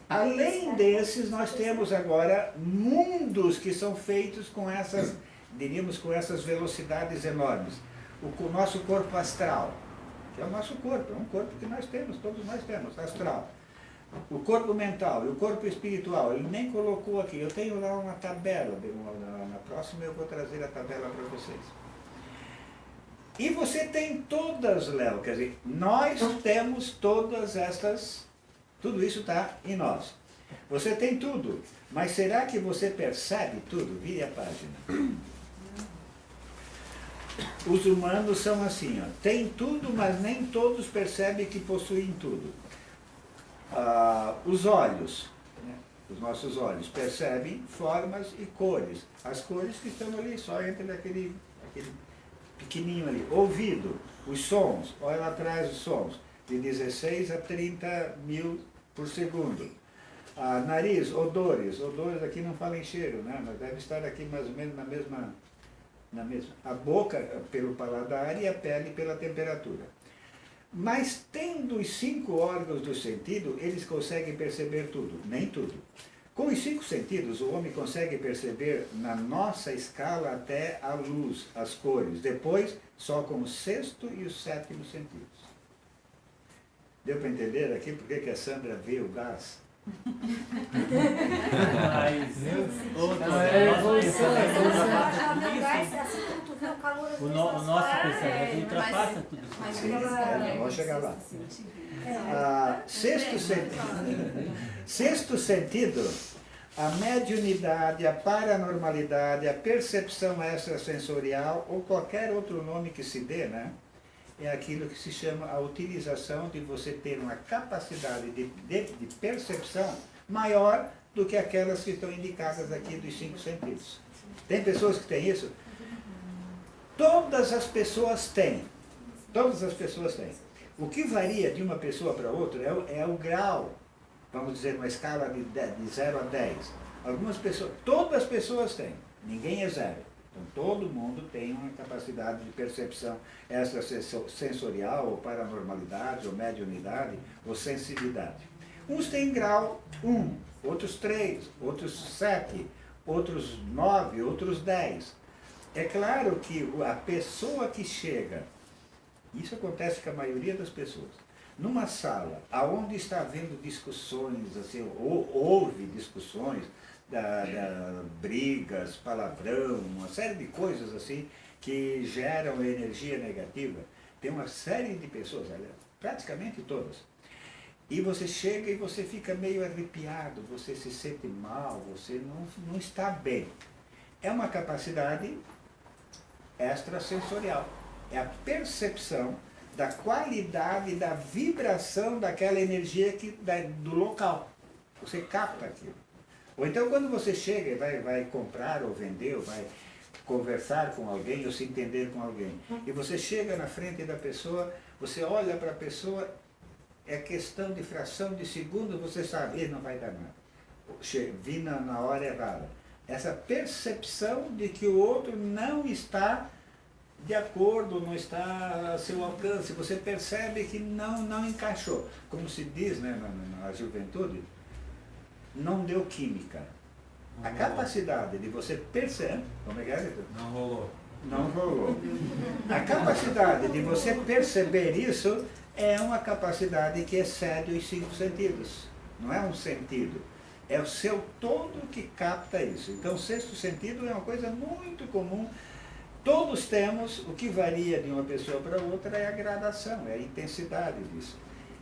Além desses, nós temos agora mundos que são feitos com essas, diríamos, com essas velocidades enormes. O nosso corpo astral, que é o nosso corpo, é um corpo que nós temos, todos nós temos, astral. O corpo mental e o corpo espiritual, ele nem colocou aqui. Eu tenho lá uma tabela, na próxima eu vou trazer a tabela para vocês. E você tem todas, Léo, quer dizer, nós temos todas estas, tudo isso está em nós. Você tem tudo, mas será que você percebe tudo? Vire a página. Os humanos são assim, ó, tem tudo, mas nem todos percebem que possuem tudo. Os olhos, né? Os nossos olhos percebem formas e cores. As cores que estão ali, só entre aquele pequenininho ali. Ouvido, os sons, olha lá atrás os sons, de 16 a 30 mil por segundo. Nariz, odores aqui não fala em cheiro, né? Mas deve estar aqui mais ou menos na mesma. A boca pelo paladar e a pele pela temperatura. Mas tendo os 5 órgãos do sentido, eles conseguem perceber tudo, nem tudo. Com os 5 sentidos, o homem consegue perceber na nossa escala até a luz, as cores. Depois, só com o 6º e o 7º sentidos. Deu para entender aqui por que a Sandra vê o gás? O nosso pensamento ultrapassa tudo isso. Sim, vamos chegar lá. Sexto sentido, a mediunidade, a paranormalidade, a percepção extrasensorial, ou qualquer outro nome que se dê, né? É aquilo que se chama a utilização de você ter uma capacidade de percepção maior do que aquelas que estão indicadas aqui dos 5 sentidos. Tem pessoas que têm isso? Todas as pessoas têm. Todas as pessoas têm. O que varia de uma pessoa para outra é o grau, vamos dizer, uma escala de 0 a 10. Algumas pessoas, todas as pessoas têm, ninguém é zero. Então, todo mundo tem uma capacidade de percepção extrasensorial, ou paranormalidade, ou mediunidade, ou sensibilidade. Uns têm grau 1, outros 3, outros 7, outros 9, outros 10. É claro que a pessoa que chega, isso acontece com a maioria das pessoas, numa sala onde está havendo discussões, assim, ou houve discussões, brigas, palavrão, uma série de coisas assim que geram energia negativa. Tem uma série de pessoas, praticamente todas. E você chega e você fica meio arrepiado, você se sente mal, você não está bem. É uma capacidade extrasensorial. É a percepção da qualidade, da vibração daquela energia do local. Você capta aquilo. Ou então quando você chega e vai comprar ou vender, ou vai conversar com alguém, ou se entender com alguém, e você chega na frente da pessoa, você olha para a pessoa, é questão de fração de segundo, você sabe, ele não vai dar nada. Vi na hora errada. Essa percepção de que o outro não está de acordo, não está a seu alcance, você percebe que não encaixou. Como se diz, né, na juventude, não deu química. A capacidade de você perceber... Como é que é, Vitor? Não rolou. Não rolou. A capacidade de você perceber isso é uma capacidade que excede os 5 sentidos. Não é um sentido. É o seu todo que capta isso. Então, o 6º sentido é uma coisa muito comum. Todos temos, o que varia de uma pessoa para outra é a gradação, é a intensidade disso.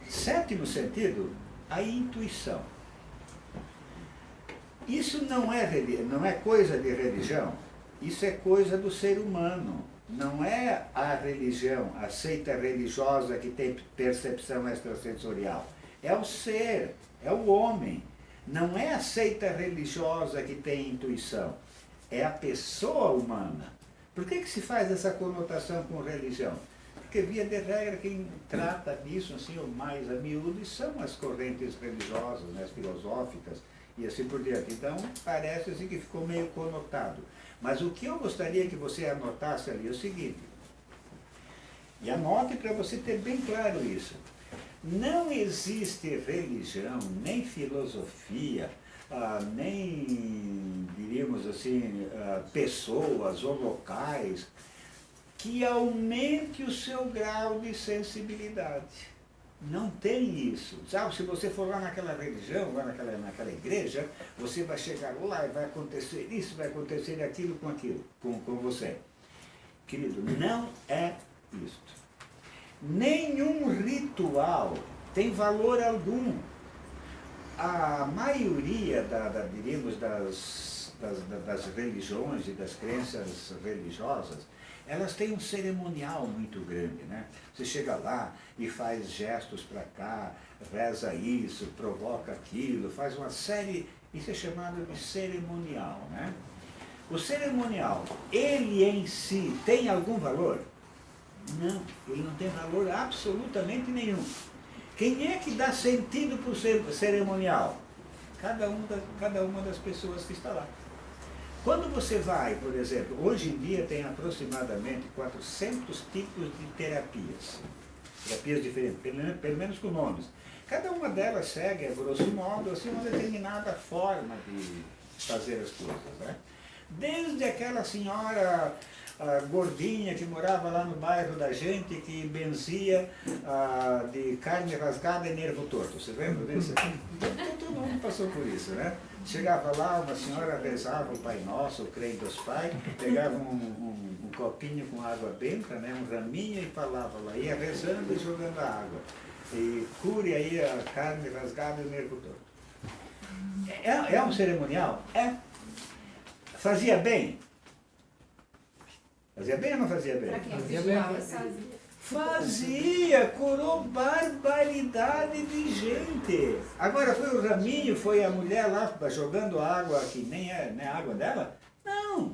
7º sentido a intuição. Isso não é coisa de religião, isso é coisa do ser humano. Não é a religião, a seita religiosa que tem percepção extrasensorial. É o ser, é o homem. Não é a seita religiosa que tem intuição, é a pessoa humana. Por que se faz essa conotação com religião? Porque, via de regra, quem trata disso assim, ou mais a miúdo, são as correntes religiosas, né, as filosóficas, e assim por diante. Então, parece assim que ficou meio conotado. Mas o que eu gostaria que você anotasse ali é o seguinte, e anote para você ter bem claro isso. Não existe religião, nem filosofia, nem, diríamos assim, pessoas ou locais que aumente o seu grau de sensibilidade. Não tem isso. Sabe, se você for lá naquela religião, lá naquela igreja, você vai chegar lá e vai acontecer isso, vai acontecer aquilo, com você. Querido, não é isto. Nenhum ritual tem valor algum. A maioria, diríamos, das religiões e das crenças religiosas, elas têm um cerimonial muito grande, né? Você chega lá e faz gestos para cá, reza isso, provoca aquilo, faz uma série, isso é chamado de cerimonial, né? O cerimonial, ele em si tem algum valor? Não, ele não tem valor absolutamente nenhum. Quem é que dá sentido para o cerimonial? Cada uma das pessoas que está lá. Quando você vai, por exemplo, hoje em dia tem aproximadamente 400 tipos de terapias diferentes, pelo menos com nomes. Cada uma delas segue, a grosso modo, assim, uma determinada forma de fazer as coisas, né? Desde aquela senhora gordinha que morava lá no bairro da gente, que benzia de carne rasgada e nervo torto. Você lembra disso? Todo mundo passou por isso, né? Chegava lá, uma senhora rezava o Pai Nosso, o Creio dos Pais, pegava um copinho com água benta, né, um raminho, e falava lá, ia rezando e jogando a água. E cure aí a carne rasgada e o nervo torto. É um cerimonial? É. Fazia bem? Fazia bem ou não fazia bem? Fazia, curou barbaridade de gente. Agora foi o raminho, foi a mulher lá jogando água que nem é a água dela? Não,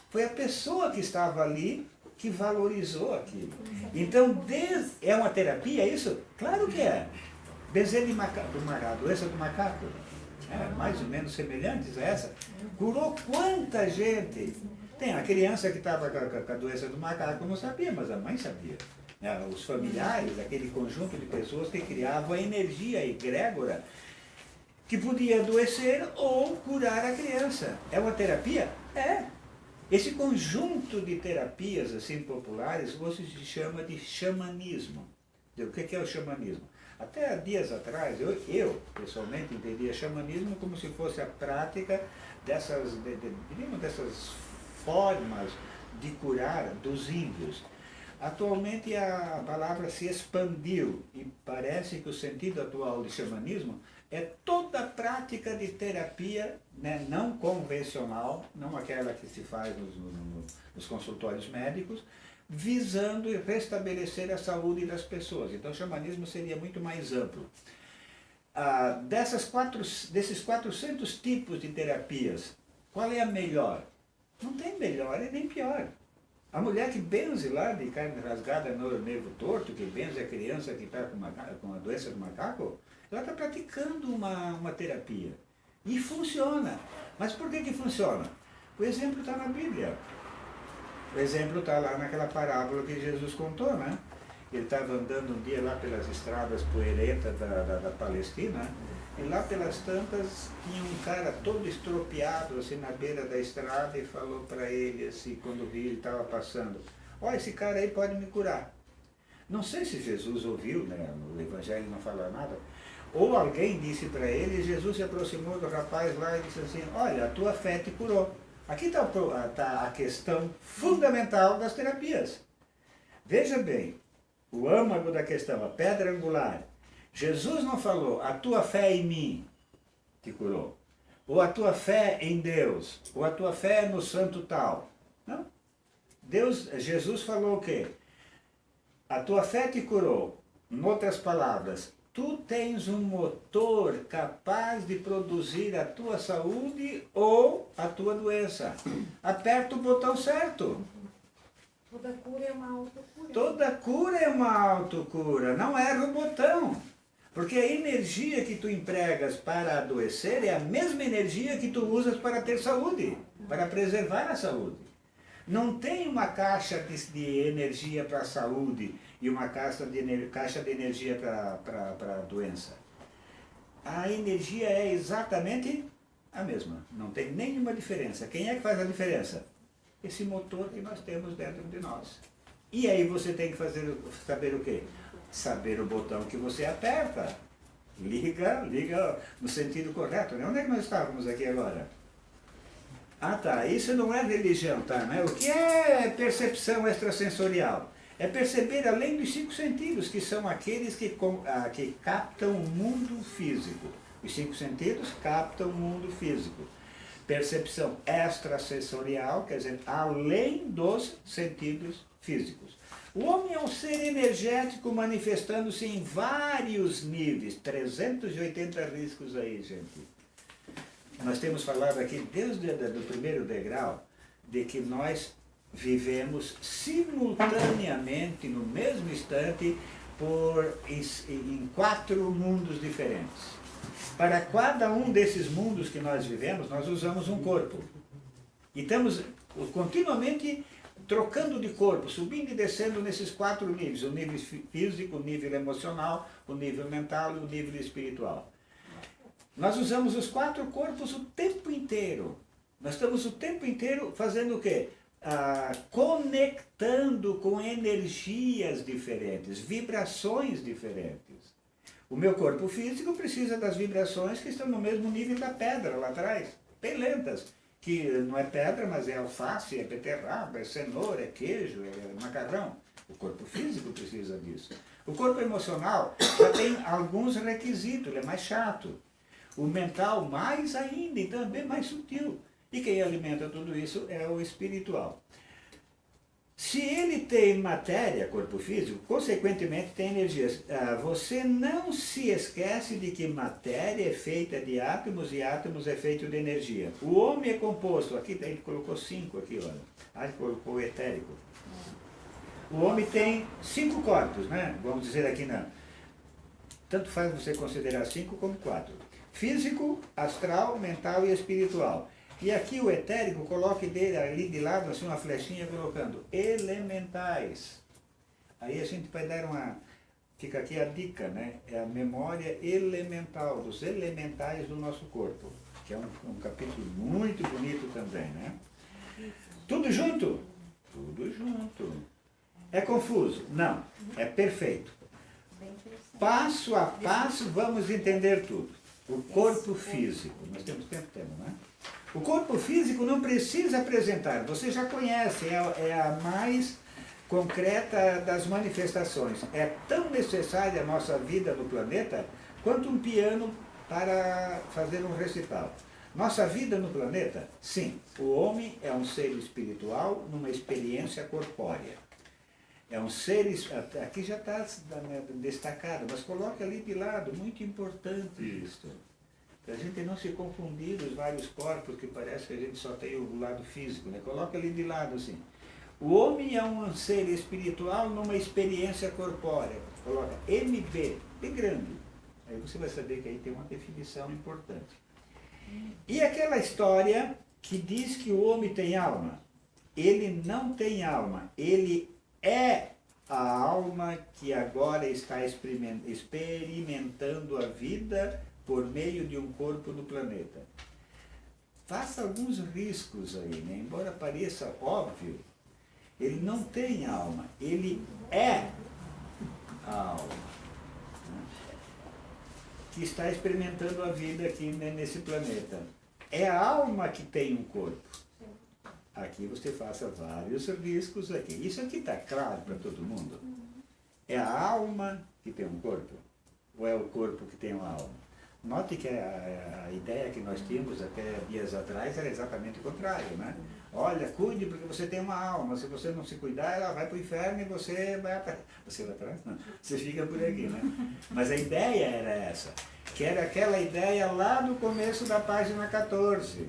foi a pessoa que estava ali que valorizou aquilo. Então, é uma terapia isso? Claro que é. Benzer de doença do macaco, mais ou menos semelhantes a essa. Curou quanta gente? Tem a criança que estava com a doença do macaco, não sabia, mas a mãe sabia. Os familiares, aquele conjunto de pessoas que criavam a energia egrégora que podia adoecer ou curar a criança. É uma terapia? É. Esse conjunto de terapias assim populares hoje se chama de xamanismo. O que é o xamanismo? Até dias atrás, eu pessoalmente entendia xamanismo como se fosse a prática dessas formas de curar dos índios. Atualmente a palavra se expandiu e parece que o sentido atual de xamanismo é toda a prática de terapia, né, não convencional, não aquela que se faz nos consultórios médicos, visando restabelecer a saúde das pessoas. Então o xamanismo seria muito mais amplo. Desses 400 tipos de terapias, qual é a melhor? Não tem melhor e nem pior. A mulher que benze lá de carne rasgada no nervo torto, que benze a criança que está com a doença do macaco, ela está praticando uma terapia. E funciona. Mas por que funciona? O exemplo está na Bíblia. O exemplo está lá naquela parábola que Jesus contou, né? Ele estava andando um dia lá pelas estradas poeirentas da Palestina, e lá pelas tantas tinha um cara todo estropiado assim na beira da estrada e falou para ele assim, quando viu ele estava passando, olha, esse cara aí pode me curar. Não sei se Jesus ouviu, né? O Evangelho não fala nada, ou alguém disse para ele, Jesus se aproximou do rapaz lá e disse assim, olha, a tua fé te curou. Aqui está a questão fundamental das terapias. Veja bem, o âmago da questão, a pedra angular. Jesus não falou, a tua fé em mim te curou. Ou a tua fé em Deus. Ou a tua fé no santo tal. Não. Jesus falou o quê? A tua fé te curou. Em outras palavras, tu tens um motor capaz de produzir a tua saúde ou a tua doença. Aperta o botão certo. Toda cura é uma autocura. Toda cura é uma autocura. Não erra o botão. Porque a energia que tu empregas para adoecer é a mesma energia que tu usas para ter saúde, para preservar a saúde. Não tem uma caixa de energia para a saúde e uma caixa de energia para a doença. A energia é exatamente a mesma, não tem nenhuma diferença. Quem é que faz a diferença? Esse motor que nós temos dentro de nós. E aí você tem que saber o quê? Saber o botão que você aperta. Liga no sentido correto. Onde é que nós estávamos aqui agora? Ah tá, isso não é religião, tá? Né? O que é percepção extrasensorial? É perceber além dos 5 sentidos, que são aqueles que captam o mundo físico. Os 5 sentidos captam o mundo físico. Percepção extrasensorial, quer dizer, além dos sentidos físicos. O homem é um ser energético manifestando-se em vários níveis, 380 riscos aí, gente. Nós temos falado aqui desde o primeiro degrau de que nós vivemos simultaneamente, no mesmo instante, em 4 mundos diferentes. Para cada um desses mundos que nós vivemos, nós usamos um corpo. E estamos continuamente trocando de corpo, subindo e descendo nesses 4 níveis, o nível físico, o nível emocional, o nível mental e o nível espiritual. Nós usamos os 4 corpos o tempo inteiro. Nós estamos o tempo inteiro fazendo o quê? Conectando com energias diferentes, vibrações diferentes. O meu corpo físico precisa das vibrações que estão no mesmo nível da pedra lá atrás, bem lentas. Que não é pedra, mas é alface, é beterraba, é cenoura, é queijo, é macarrão. O corpo físico precisa disso. O corpo emocional já tem alguns requisitos, ele é mais chato. O mental mais ainda, e também mais sutil. E quem alimenta tudo isso é o espiritual. Se ele tem matéria, corpo físico, consequentemente tem energias. Você não se esquece de que matéria é feita de átomos e átomos é feito de energia. O homem é composto, aqui ele colocou 5 aqui, olha. Ele colocou o etérico. O homem tem 5 corpos, né? Vamos dizer aqui não. Tanto faz você considerar 5 como 4. Físico, astral, mental e espiritual. E aqui o etérico, coloque dele ali de lado, assim, uma flechinha colocando elementais. Aí a gente vai dar fica aqui a dica, né? É a memória elemental, dos elementais do nosso corpo. Que é um capítulo muito bonito também, né? Tudo junto? Tudo junto. É confuso? Não. É perfeito. Passo a passo vamos entender tudo. O corpo físico. Nós temos tempo, não é? O corpo físico não precisa apresentar, você já conhece, é a mais concreta das manifestações. É tão necessária a nossa vida no planeta quanto um piano para fazer um recital. Nossa vida no planeta, sim, o homem é um ser espiritual numa experiência corpórea. É um ser, aqui já está destacado, mas coloque ali de lado, muito importante isso. Para a gente não se confundir os vários corpos, que parece que a gente só tem o lado físico, né? Coloca ali de lado assim. O homem é um ser espiritual numa experiência corpórea. Coloca MB, bem grande. Aí você vai saber que aí tem uma definição importante. E aquela história que diz que o homem tem alma. Ele não tem alma, ele é a alma que agora está experimentando a vida por meio de um corpo do planeta. Faça alguns riscos aí, né? Embora pareça óbvio, ele não tem alma, ele é a alma, né? Que está experimentando a vida aqui, né, nesse planeta. É a alma que tem um corpo. Aqui você faça vários riscos aqui. Isso aqui está claro para todo mundo? É a alma que tem um corpo. ou é o corpo que tem uma alma? Note que a ideia que nós tínhamos até dias atrás era exatamente o contrário, né? Olha, cuide porque você tem uma alma, se você não se cuidar, ela vai para o inferno e você vai atrás. Você vai atrás? Não, você fica por aqui, né? Mas a ideia era essa, que era aquela ideia lá no começo da página 14.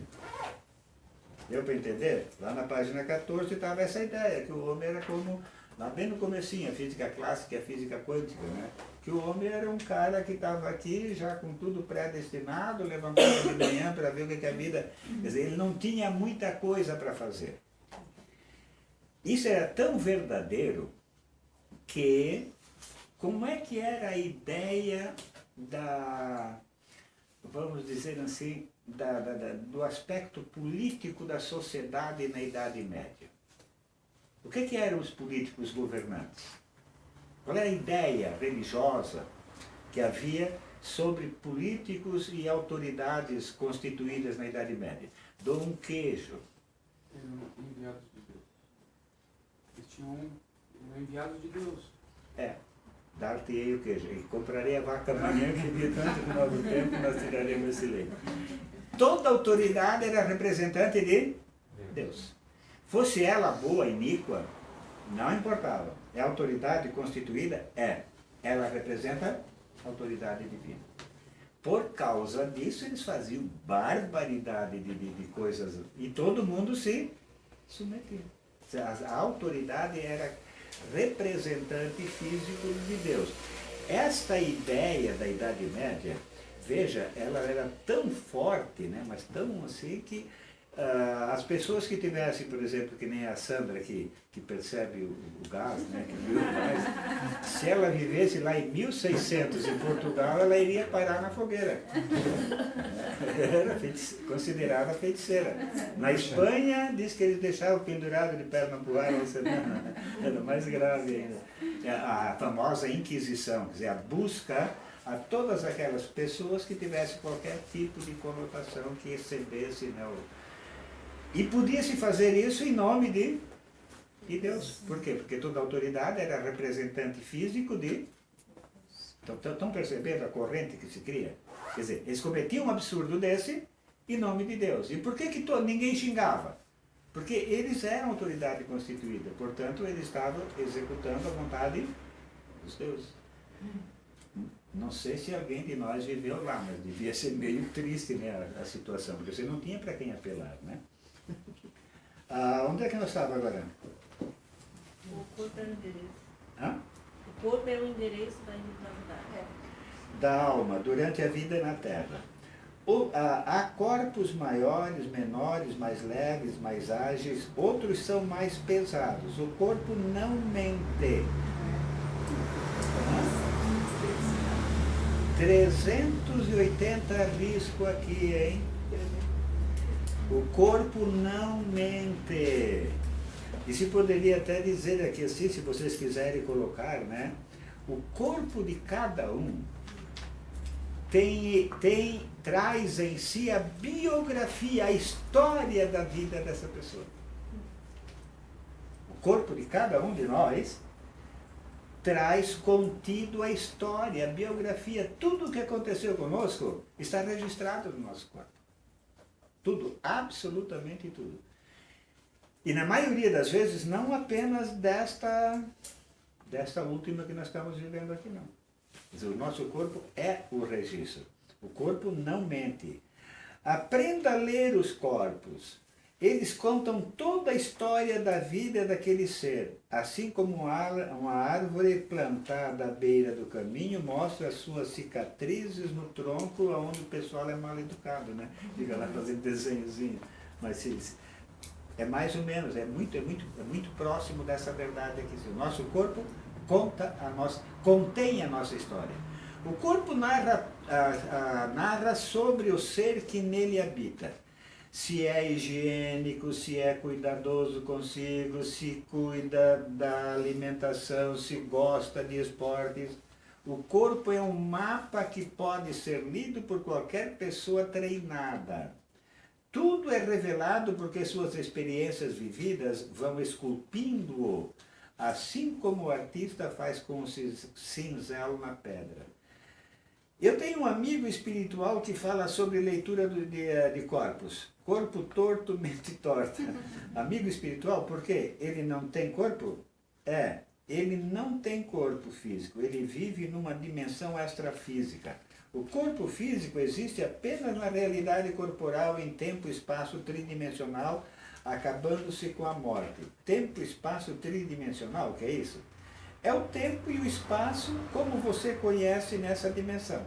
Deu para entender? Lá na página 14 estava essa ideia, que o homem era como, lá bem no comecinho, a física clássica e a física quântica, né? Que o homem era um cara que estava aqui já com tudo predestinado, levantava de manhã para ver o que a vida... Quer dizer, ele não tinha muita coisa para fazer. Isso era tão verdadeiro que... Como é que era a ideia da... Vamos dizer assim, do aspecto político da sociedade na Idade Média? O que eram os políticos governantes? Qual era a ideia religiosa que havia sobre políticos e autoridades constituídas na Idade Média? Dom Queijo. Enviados de Deus. Eles tinham enviados de Deus. Dar-te-ei o queijo. E comprarei a vaca amanhã, que de tanto final do tempo nós tiraremos esse leite. Toda autoridade era representante de Deus. Fosse ela boa, iníqua, não importava. É autoridade constituída? É. Ela representa a autoridade divina. Por causa disso, eles faziam barbaridade de coisas. E todo mundo se submetia. A autoridade era representante físico de Deus. Esta ideia da Idade Média, veja, ela era tão forte, né, mas tão assim que as pessoas que tivessem, por exemplo, que nem a Sandra, que percebe o gás, né, que viu o gás, se ela vivesse lá em 1600 em Portugal, ela iria parar na fogueira. Era considerada feiticeira. Na Espanha, diz que eles deixavam pendurado de perna para o ar, era mais grave ainda. A famosa Inquisição, quer dizer, a busca a todas aquelas pessoas que tivessem qualquer tipo de conotação que excedesse, né, e podia-se fazer isso em nome de Deus. Por quê? Porque toda autoridade era representante físico de... Estão percebendo a corrente que se cria? Quer dizer, eles cometiam um absurdo desse em nome de Deus. E por que ninguém xingava? Porque eles eram autoridade constituída. Portanto, eles estavam executando a vontade dos deuses. Não sei se alguém de nós viveu lá, mas devia ser meio triste, né, a situação, porque você não tinha para quem apelar, né? Onde é que nós estávamos agora? O corpo é o endereço. Hã? O corpo é o endereço da individualidade. Da alma, durante a vida na Terra. Há corpos maiores, menores, mais leves, mais ágeis, outros são mais pesados. O corpo não mente. 380 risco aqui, hein? O corpo não mente. E se poderia até dizer aqui assim, se vocês quiserem colocar, né? O corpo de cada um traz em si a biografia, a história da vida dessa pessoa. O corpo de cada um de nós traz contido a história, a biografia, tudo o que aconteceu conosco está registrado no nosso corpo. Tudo, absolutamente tudo. E na maioria das vezes, não apenas desta última que nós estamos vivendo aqui, não. Quer dizer, o nosso corpo é o registro. O corpo não mente. Aprenda a ler os corpos. Eles contam toda a história da vida daquele ser. Assim como uma árvore plantada à beira do caminho mostra as suas cicatrizes no tronco, onde o pessoal é mal educado, né? Fica lá fazendo desenhozinho. Mas é mais ou menos, é muito próximo dessa verdade aqui. O nosso corpo contém a nossa história. O corpo narra sobre o ser que nele habita. Se é higiênico, se é cuidadoso consigo, se cuida da alimentação, se gosta de esportes. O corpo é um mapa que pode ser lido por qualquer pessoa treinada. Tudo é revelado porque suas experiências vividas vão esculpindo-o, assim como o artista faz com o cinzel na pedra. Eu tenho um amigo espiritual que fala sobre leitura de corpos. Corpo torto, mente torta. Amigo espiritual, por quê? Ele não tem corpo? Ele não tem corpo físico. Ele vive numa dimensão extrafísica. O corpo físico existe apenas na realidade corporal em tempo e espaço tridimensional, acabando-se com a morte. Tempo e espaço tridimensional, o que é isso? É o tempo e o espaço como você conhece nessa dimensão.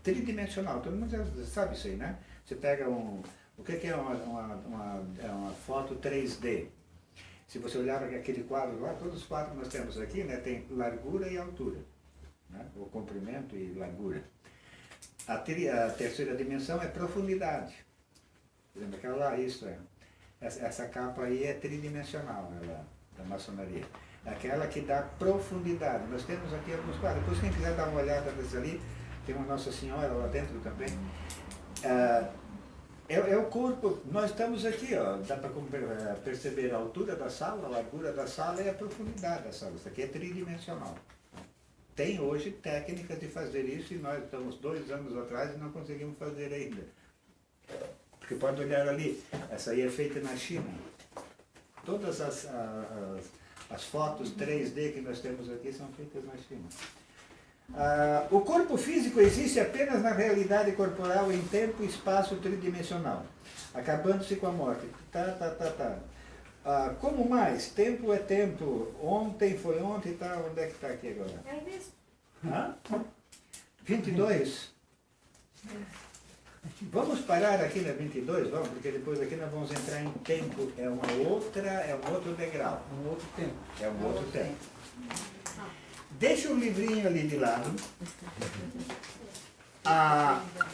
Tridimensional, todo mundo já sabe isso aí, né? Você pega o que é uma foto 3D? Se você olhar para aquele quadro lá, todos os quadros que nós temos aqui, né, tem largura e altura, né? O comprimento e largura. A terceira dimensão é profundidade. Por exemplo, aquela lá, isso é. Essa capa aí é tridimensional, ela, da maçonaria. Aquela que dá profundidade. Nós temos aqui alguns quadros. Depois quem quiser dar uma olhada nesse ali, tem uma Nossa Senhora lá dentro também. É o corpo, nós estamos aqui, ó, dá para perceber a altura da sala, a largura da sala e a profundidade da sala. Isso aqui é tridimensional. Tem hoje técnicas de fazer isso e nós estamos 2 anos atrás e não conseguimos fazer ainda. Porque pode olhar ali, essa aí é feita na China. Todas as fotos 3D que nós temos aqui são feitas na China. O corpo físico existe apenas na realidade corporal em tempo e espaço tridimensional, acabando-se com a morte. Como mais? Tempo é tempo. Ontem foi ontem, tá? Onde é que está aqui agora? É aí mesmo. 22? Vamos parar aqui na 22, vamos, porque depois aqui nós vamos entrar em tempo. É um outro degrau. Um outro tempo. É um outro tempo. Deixa o livrinho ali de lado.